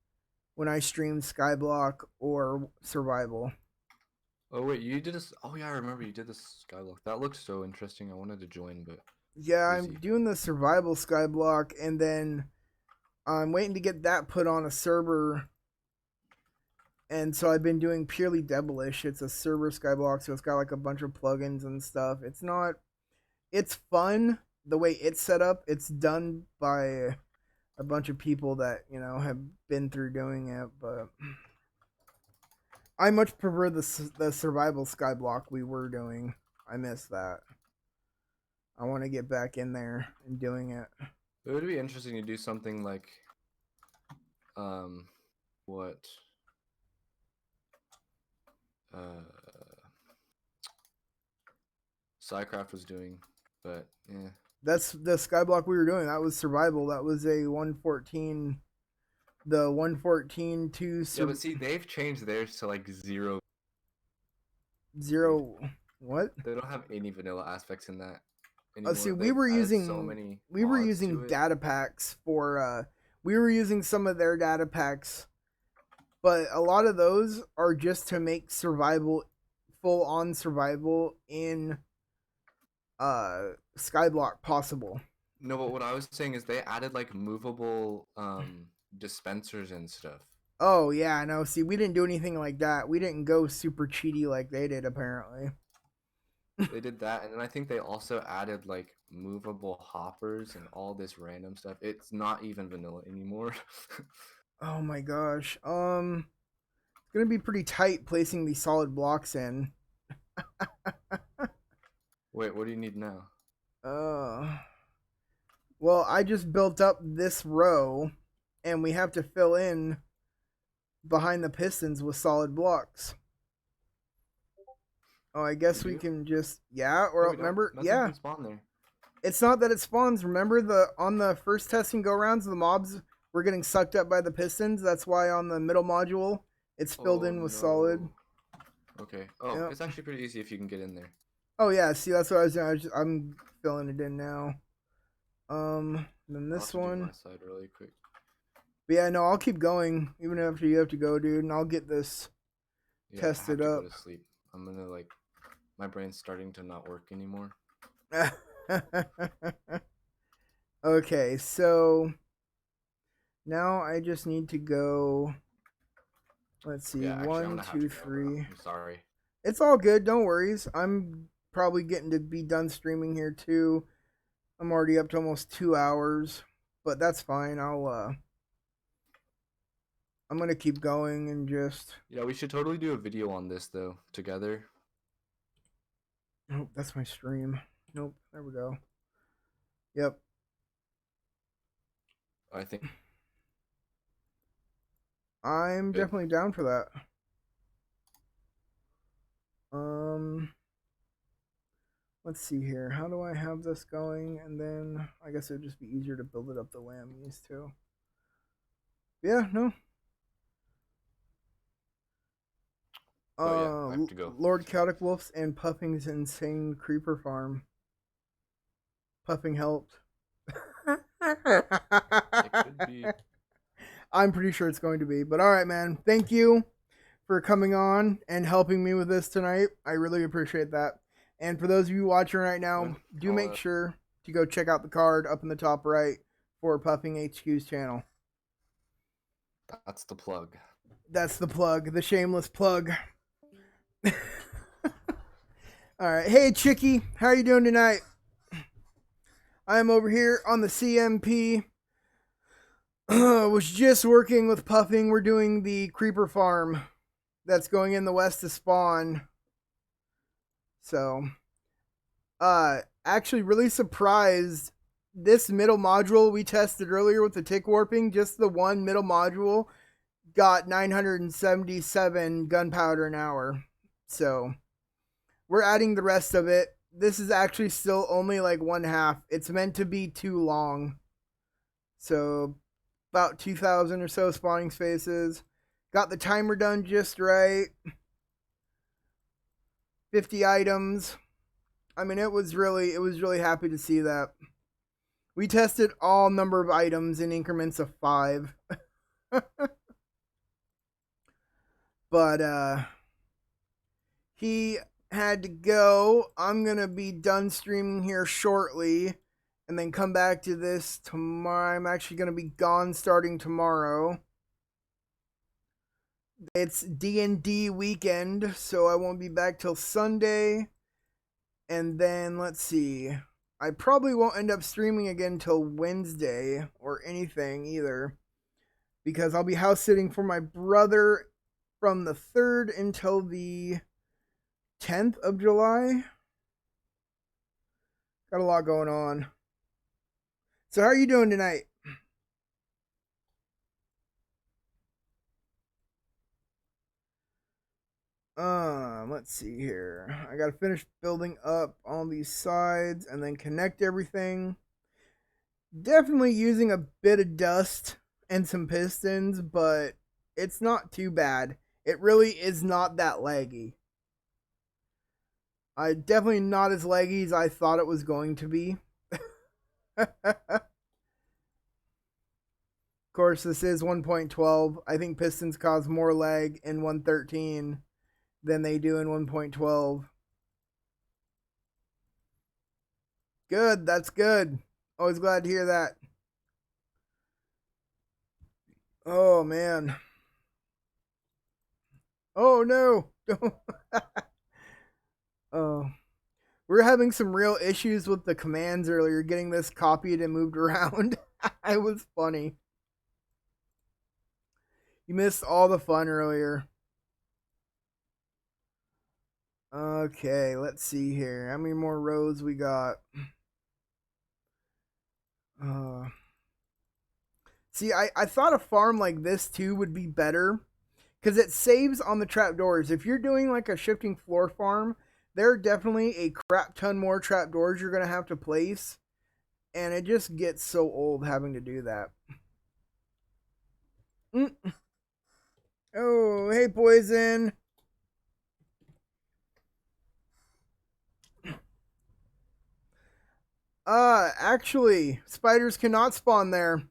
when I stream Skyblock or Survival. Oh wait, you did this. Oh yeah, I remember you did this skyblock. That looked so interesting. I wanted to join, but Yeah, I'm busy. doing the Survival Skyblock, and then I'm waiting to get that put on a server. And so I've been doing purely Devilish. It's a server Skyblock, so it's got like a bunch of plugins and stuff. It's not. It's fun the way it's set up. It's done by a bunch of people that have been through doing it, but I much prefer the survival skyblock we were doing. I miss that. I want to get back in there and doing it. It would be interesting to do something like, um, what, Psycraft was doing, but yeah. That's the skyblock we were doing. That was survival. That was a 114. The 114 to Yeah, but see, they've changed theirs to like zero. zero. What? They don't have any vanilla aspects in that Let's see. anymore. We They've were added so using many we were mods using to it. data packs for. We were using some of their data packs, but a lot of those are just to make survival, full on survival in skyblock possible. No, but what I was saying is they added like movable dispensers and stuff. Oh yeah, no. See, we didn't do anything like that. We didn't go super cheaty like they did. Apparently. They did that, and then I think they also added like movable hoppers and all this random stuff. It's not even vanilla anymore. Oh my gosh. It's gonna be pretty tight placing these solid blocks in. Wait, what do you need now? Uh. Well, I just built up this row, and we have to fill in behind the pistons with solid blocks. Oh, I You guess we do? can just or No, we don't. remember, Nothing yeah. can spawn there. It's not that it spawns. Remember on the first testing go rounds, the mobs were getting sucked up by the pistons. That's why on the middle module, it's filled Oh in with solid. no. Okay. Oh, Yep. it's actually pretty easy if you can get in there. Oh yeah, see that's what I was doing. I'm filling it in now. Then I'll have this to do my one. side really quick. But yeah, no, I'll keep going even after you have to go, dude, and I'll get this Yeah, I have tested to go up. to sleep. I'm gonna like, my brain's starting to not work anymore. Okay, so now I just need to go. Let's see, Yeah, actually, I'm one, gonna have to two, go, bro. three. I'm sorry. It's all good. Don't worries. I'm probably getting to be done streaming here too. I'm already up to almost 2 hours, but that's fine. I'm gonna keep going and just. Yeah, we should totally do a video on this though together. Nope, that's my stream. Nope, there we go. Yep. I think I'm good. definitely down for that. Um, let's see here. How do I have this going? And then I guess it would just be easier to build it up the way I'm used to. Yeah, no. But yeah, I have to go. Lord Chaotic Wolves and Puffing's insane creeper farm. Puffing helped. It could be. I'm pretty sure it's going to be. But all right, man. Thank you for coming on and helping me with this tonight. I really appreciate that. And for those of you watching right now, do make sure to go check out the card up in the top right for Puffing HQ's channel. That's the plug. That's the plug, the shameless plug. All right. Hey, Chicky. How are you doing tonight? I'm over here on the CMP. Was just working with Puffing. We're doing the creeper farm that's going in the west to spawn. So, actually really surprised. This middle module we tested earlier with the tick warping, just the one middle module got 977 gunpowder an hour. So, we're adding the rest of it. This is actually still only like 1/2. It's meant to be too long. So, about 2,000 or so spawning spaces. Got the timer done just right. 50 items. I mean, it was really happy to see that. We tested all number of items in increments of 5. But he had to go. I'm going to be done streaming here shortly and then come back to this tomorrow. I'm actually going to be gone starting tomorrow. It's D&D weekend, so I won't be back till Sunday. And then, let's see. I probably won't end up streaming again till Wednesday or anything either. Because I'll be house sitting for my brother from the 3rd until the 10th of July. Got a lot going on. So how are you doing tonight? Let's see here. I gotta finish building up all these sides and then connect everything. Definitely using a bit of dust and some pistons, but it's not too bad. It really is not that laggy. Definitely not as laggy as I thought it was going to be. Of course, this is 1.12. I think pistons cause more lag in 1.13 than they do in 1.12. Good, that's good. Always glad to hear that. Oh, man. Oh, no. Oh. We were having some real issues with the commands earlier, getting this copied and moved around. It was funny. You missed all the fun earlier. Okay, let's see here. How many more rows we got? See, I thought a farm like this too would be better because it saves on the trapdoors. If you're doing like a shifting floor farm, there are definitely a crap ton more trapdoors you're going to have to place. And it just gets so old having to do that. Oh, hey, Poison. Actually, spiders cannot spawn there.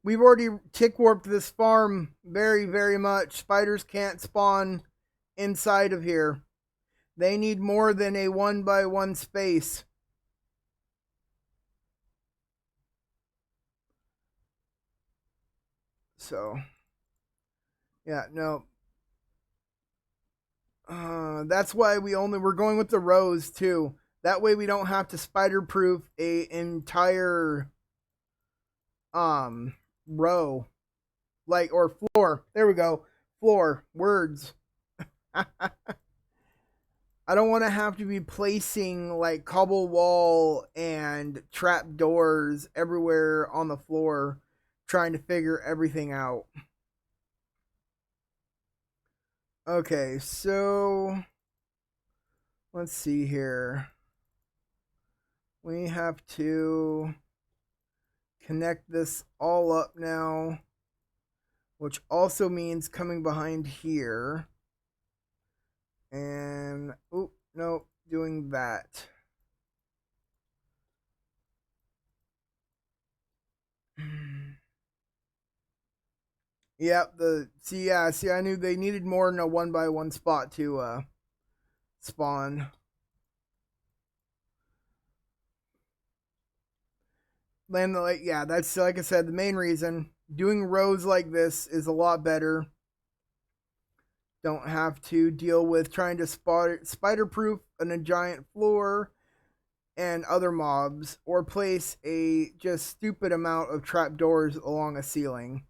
We've already tick warped this farm very, very much. Spiders can't spawn inside of here. They need more than a 1x1 space. So, yeah, no. That's why we're going with the rows too. That way we don't have to spider proof a entire row. like, or floor. There we go. Floor. Words. I don't want to have to be placing like cobble wall and trap doors everywhere on the floor trying to figure everything out. Okay, so let's see here. We have to connect this all up now, which also means coming behind here. And, oh, no, doing that. Yep, see, I knew they needed more than a 1x1 spot to spawn. Land the lake, yeah, that's like I said, the main reason. Doing rows like this is a lot better. Don't have to deal with trying to spider proof on a giant floor and other mobs, or place a just stupid amount of trapdoors along a ceiling.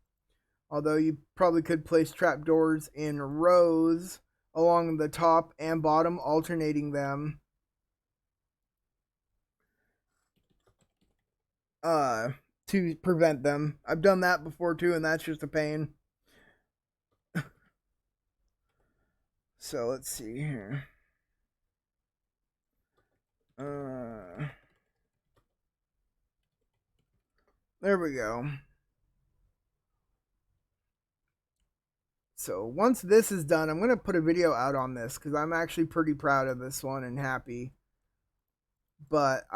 Although you probably could place trapdoors in rows along the top and bottom, alternating them. To prevent them. I've done that before too, and that's just a pain. So let's see here. There we go. So once this is done, I'm going to put a video out on this because I'm actually pretty proud of this one and happy. But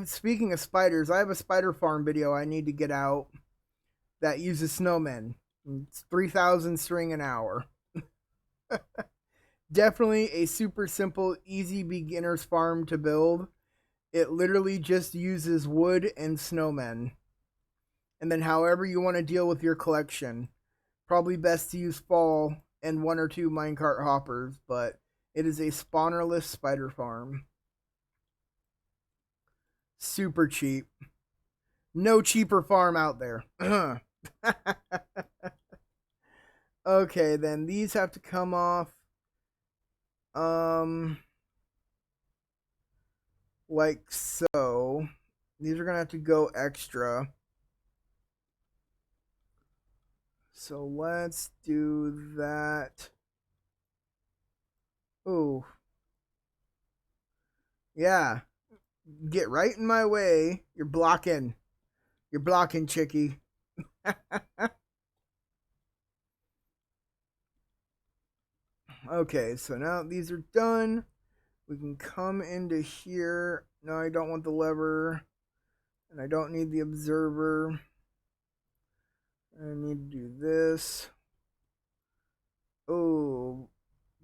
speaking of spiders, I have a spider farm video I need to get out that uses snowmen. It's 3,000 string an hour. Definitely a super simple, easy beginner's farm to build. It literally just uses wood and snowmen. And then however you want to deal with your collection. Probably best to use fall and 1 or 2 minecart hoppers, but it is a spawnerless spider farm. Super cheap. No cheaper farm out there. Okay, then these have to come off. Like so. These are going to have to go extra. So let's do that. Oh. Yeah. Get right in my way. You're blocking. You're blocking, chickie. Okay, so now these are done. We can come into here. No, I don't want the lever. And I don't need the observer. I need to do this. Oh,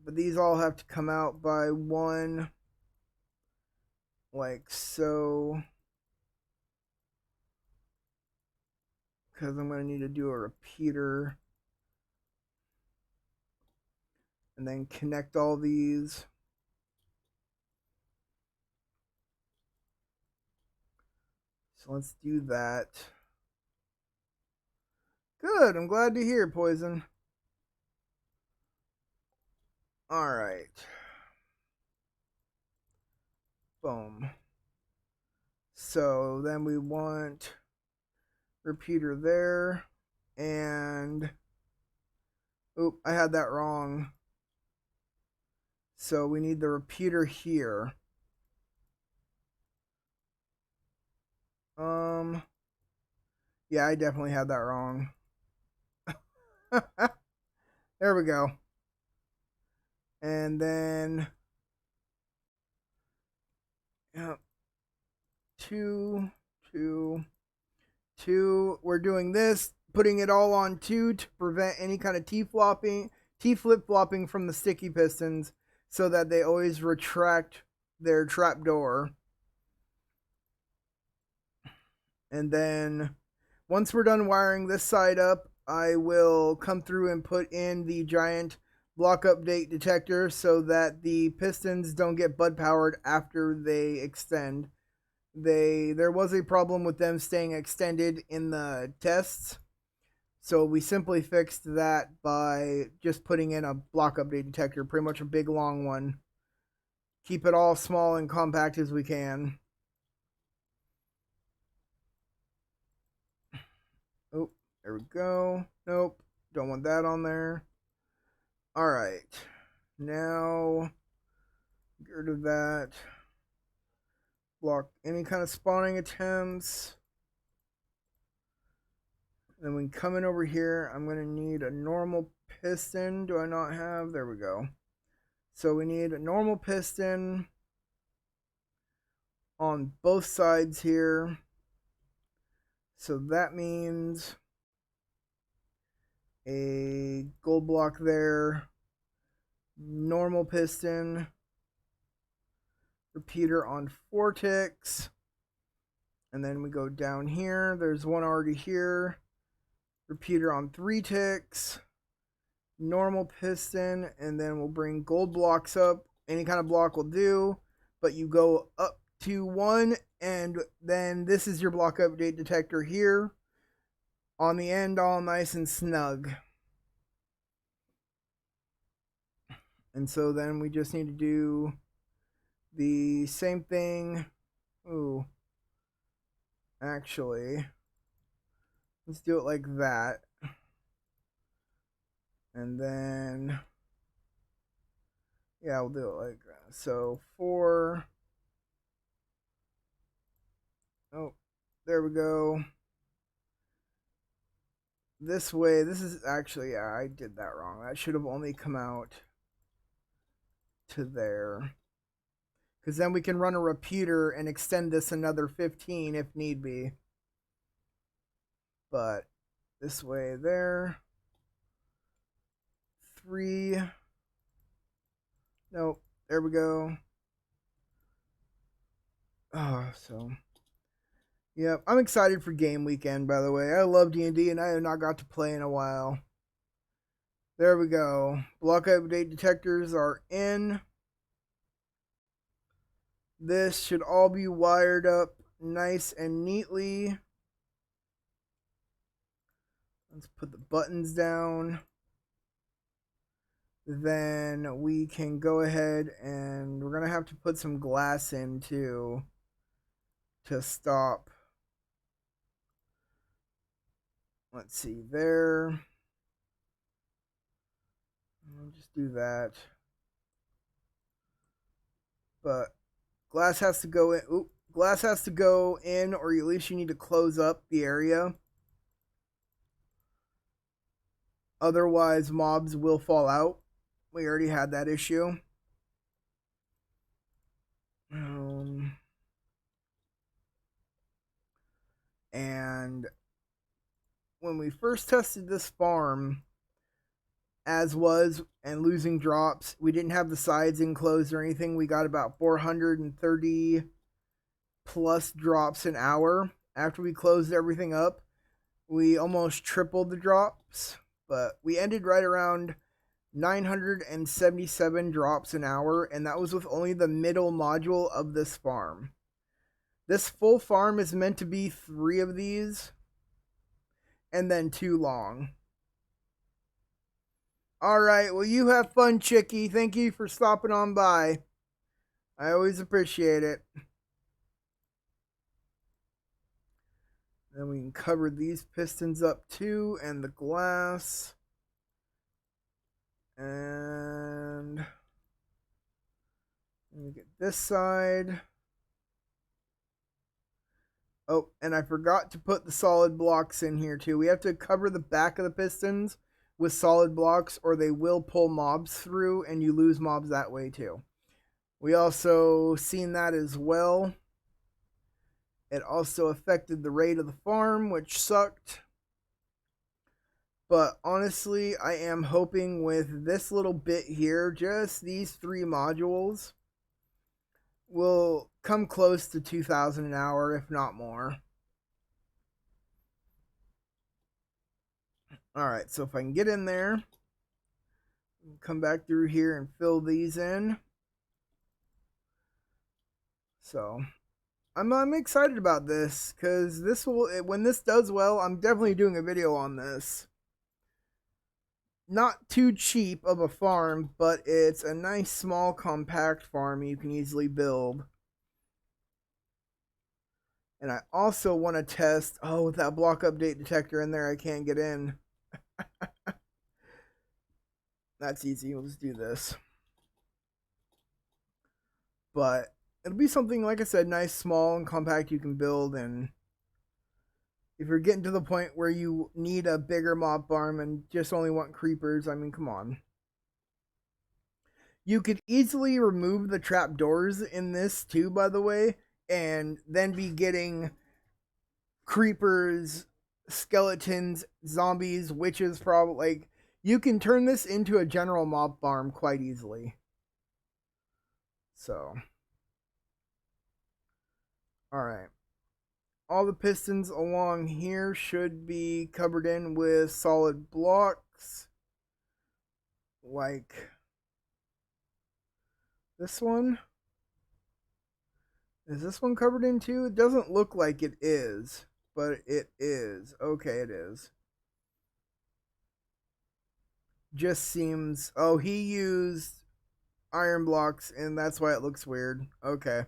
but these all have to come out by 1. Like so. Because I'm going to need to do a repeater. And then connect all these. So let's do that. Good, I'm glad to hear, Poison. Alright. Boom. So then we want repeater there. And oop, I had that wrong. So we need the repeater here. Yeah, I definitely had that wrong. There we go. And then, yep, 2, 2, 2. We're doing this, putting it all on 2 to prevent any kind of T-flip-flopping from the sticky pistons so that they always retract their trapdoor. And then once we're done wiring this side up, I will come through and put in the giant block update detector so that the pistons don't get bud powered after they extend. There was a problem with them staying extended in the tests, So we simply fixed that by just putting in a block update detector, pretty much a big long one. Keep it all small and compact as we can. Oh, there we go. Nope, don't want that on there. All right, now get rid of that. Block any kind of spawning attempts. Then we come in over here. I'm going to need a normal piston. Do I not have? There we go. So we need a normal piston on both sides here. So that means a gold block there, normal piston, repeater on 4 ticks, and then we go down here. There's one already here, repeater on 3 ticks, normal piston, and then we'll bring gold blocks up. Any kind of block will do, but you go up to 1, and then this is your block update detector here on the end, all nice and snug. And so then we just need to do the same thing. Ooh, actually, let's do it like that. And then, yeah, we'll do it like that. So 4. Oh, there we go. This way, this is actually, yeah, I did that wrong. That should have only come out to there. Because then we can run a repeater and extend this another 15 if need be. But this way there. 3. Nope. There we go. Oh, so. Yep, I'm excited for game weekend, by the way. I love D&D and I have not got to play in a while. There we go. Block update detectors are in. This should all be wired up nice and neatly. Let's put the buttons down. Then we can go ahead and we're going to have to put some glass in too to stop. Let's see there. I'll just do that. But glass has to go in. Oop, glass has to go in, or at least you need to close up the area. Otherwise, mobs will fall out. We already had that issue. And when we first tested this farm, as was, and losing drops, we didn't have the sides enclosed or anything. We got about 430 plus drops an hour. After we closed everything up, we almost tripled the drops, but we ended right around 977 drops an hour, and that was with only the middle module of this farm. This full farm is meant to be 3 of these, and then 2 long. Alright, well, you have fun, Chicky. Thank you for stopping on by. I always appreciate it. Then we can cover these pistons up too, and the glass. And let me get this side. Oh, and I forgot to put the solid blocks in here too. We have to cover the back of the pistons with solid blocks, or they will pull mobs through and you lose mobs that way too. We also seen that as well. It also affected the rate of the farm, which sucked. But honestly, I am hoping with this little bit here, just these 3 modules, will come close to 2,000 an hour, if not more. Alright, so if I can get in there, come back through here and fill these in. So, I'm excited about this because this will, when this does well, I'm definitely doing a video on this. Not too cheap of a farm, but it's a nice small compact farm you can easily build. And I also want to test, oh, with that block update detector in there, I can't get in. That's easy. Let's do this. But it'll be something, like I said, nice, small, and compact you can build. And if you're getting to the point where you need a bigger mob farm and just only want creepers, I mean, come on. You could easily remove the trapdoors in this too, by the way, and then be getting creepers, skeletons, zombies, witches, probably. Like, you can turn this into a general mob farm quite easily. So, alright. All the pistons along here should be covered in with solid blocks. Like this one. Is this one covered in too? It doesn't look like it is, but it is. Okay, it is. Just seems... Oh, he used iron blocks, and that's why it looks weird. Okay.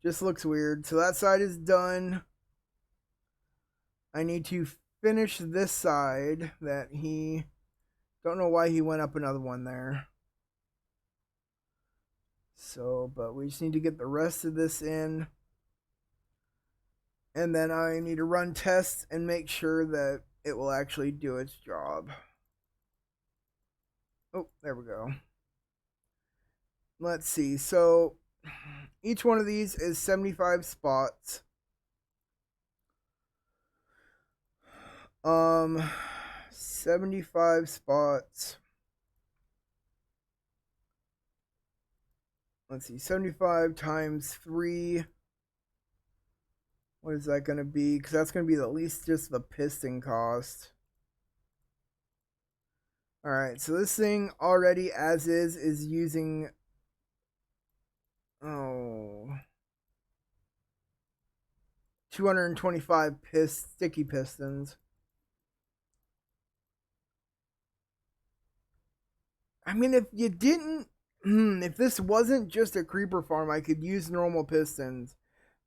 Just looks weird. So that side is done. I need to finish this side that he... Don't know why he went up another one there. So, but we just need to get the rest of this in. And then I need to run tests and make sure that it will actually do its job. Oh, there we go. Let's see. So, each one of these is 75 spots. 75 spots. Let's see, 75 times 3. What is that going to be? Because that's going to be at least just the piston cost. Alright, so this thing already as is using... Oh... 225 sticky pistons. I mean, if you didn't... if this wasn't just a creeper farm, I could use normal pistons.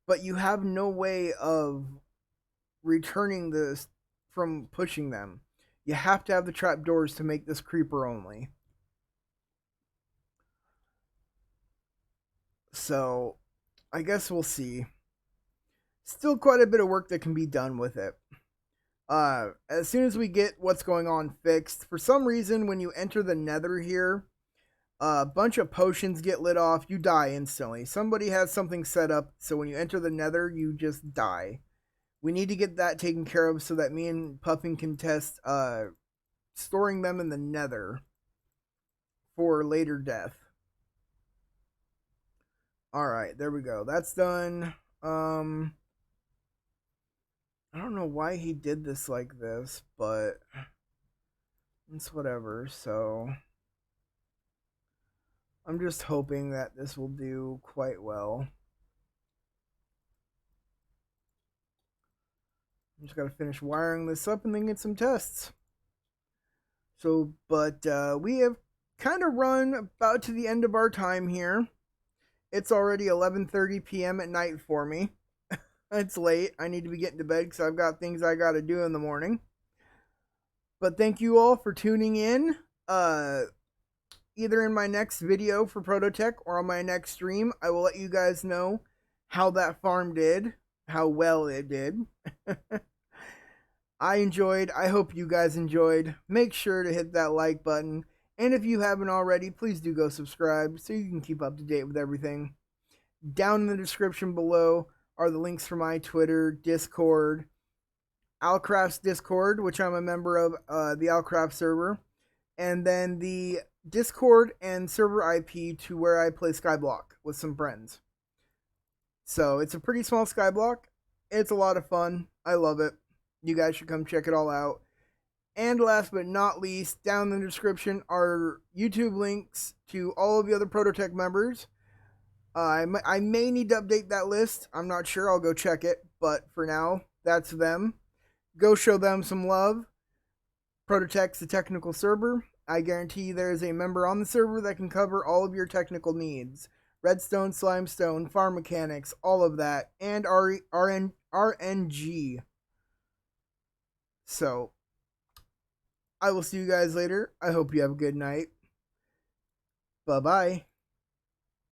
But you have no way of returning this from pushing them. You have to have the trapdoors to make this creeper only. So, I guess we'll see. Still quite a bit of work that can be done with it. As soon as we get what's going on fixed, for some reason when you enter the nether here, a bunch of potions get lit off, you die instantly. Somebody has something set up so when you enter the nether, you just die. We need to get that taken care of so that me and Puffing can test storing them in the nether for later death. Alright, there we go. That's done. I don't know why he did this like this, but it's whatever. So I'm just hoping that this will do quite well. I'm just gotta finish wiring this up and then get some tests. So, but we have kind of run about to the end of our time here. It's already 11:30 p.m. at night for me. It's late. I need to be getting to bed because I've got things I got to do in the morning. But thank you all for tuning in. Either in my next video for ProtoTech or on my next stream, I will let you guys know how that farm did, how well it did. I enjoyed. I hope you guys enjoyed. Make sure to hit that like button. And if you haven't already, please do go subscribe so you can keep up to date with everything. Down in the description below are the links for my Twitter, Discord, Alcraft's Discord, which I'm a member of, the Alcraft server, and then the Discord and server IP to where I play Skyblock with some friends. So it's a pretty small Skyblock. It's a lot of fun. I love it. You guys should come check it all out. And last but not least, down in the description are YouTube links to all of the other ProtoTech members. I may need to update that list. I'm not sure. I'll go check it. But for now, that's them. Go show them some love. ProtoTech's a technical server. I guarantee there is a member on the server that can cover all of your technical needs. Redstone, Slimestone, farm mechanics, all of that, and RNG. So, I will see you guys later. I hope you have a good night. Bye bye.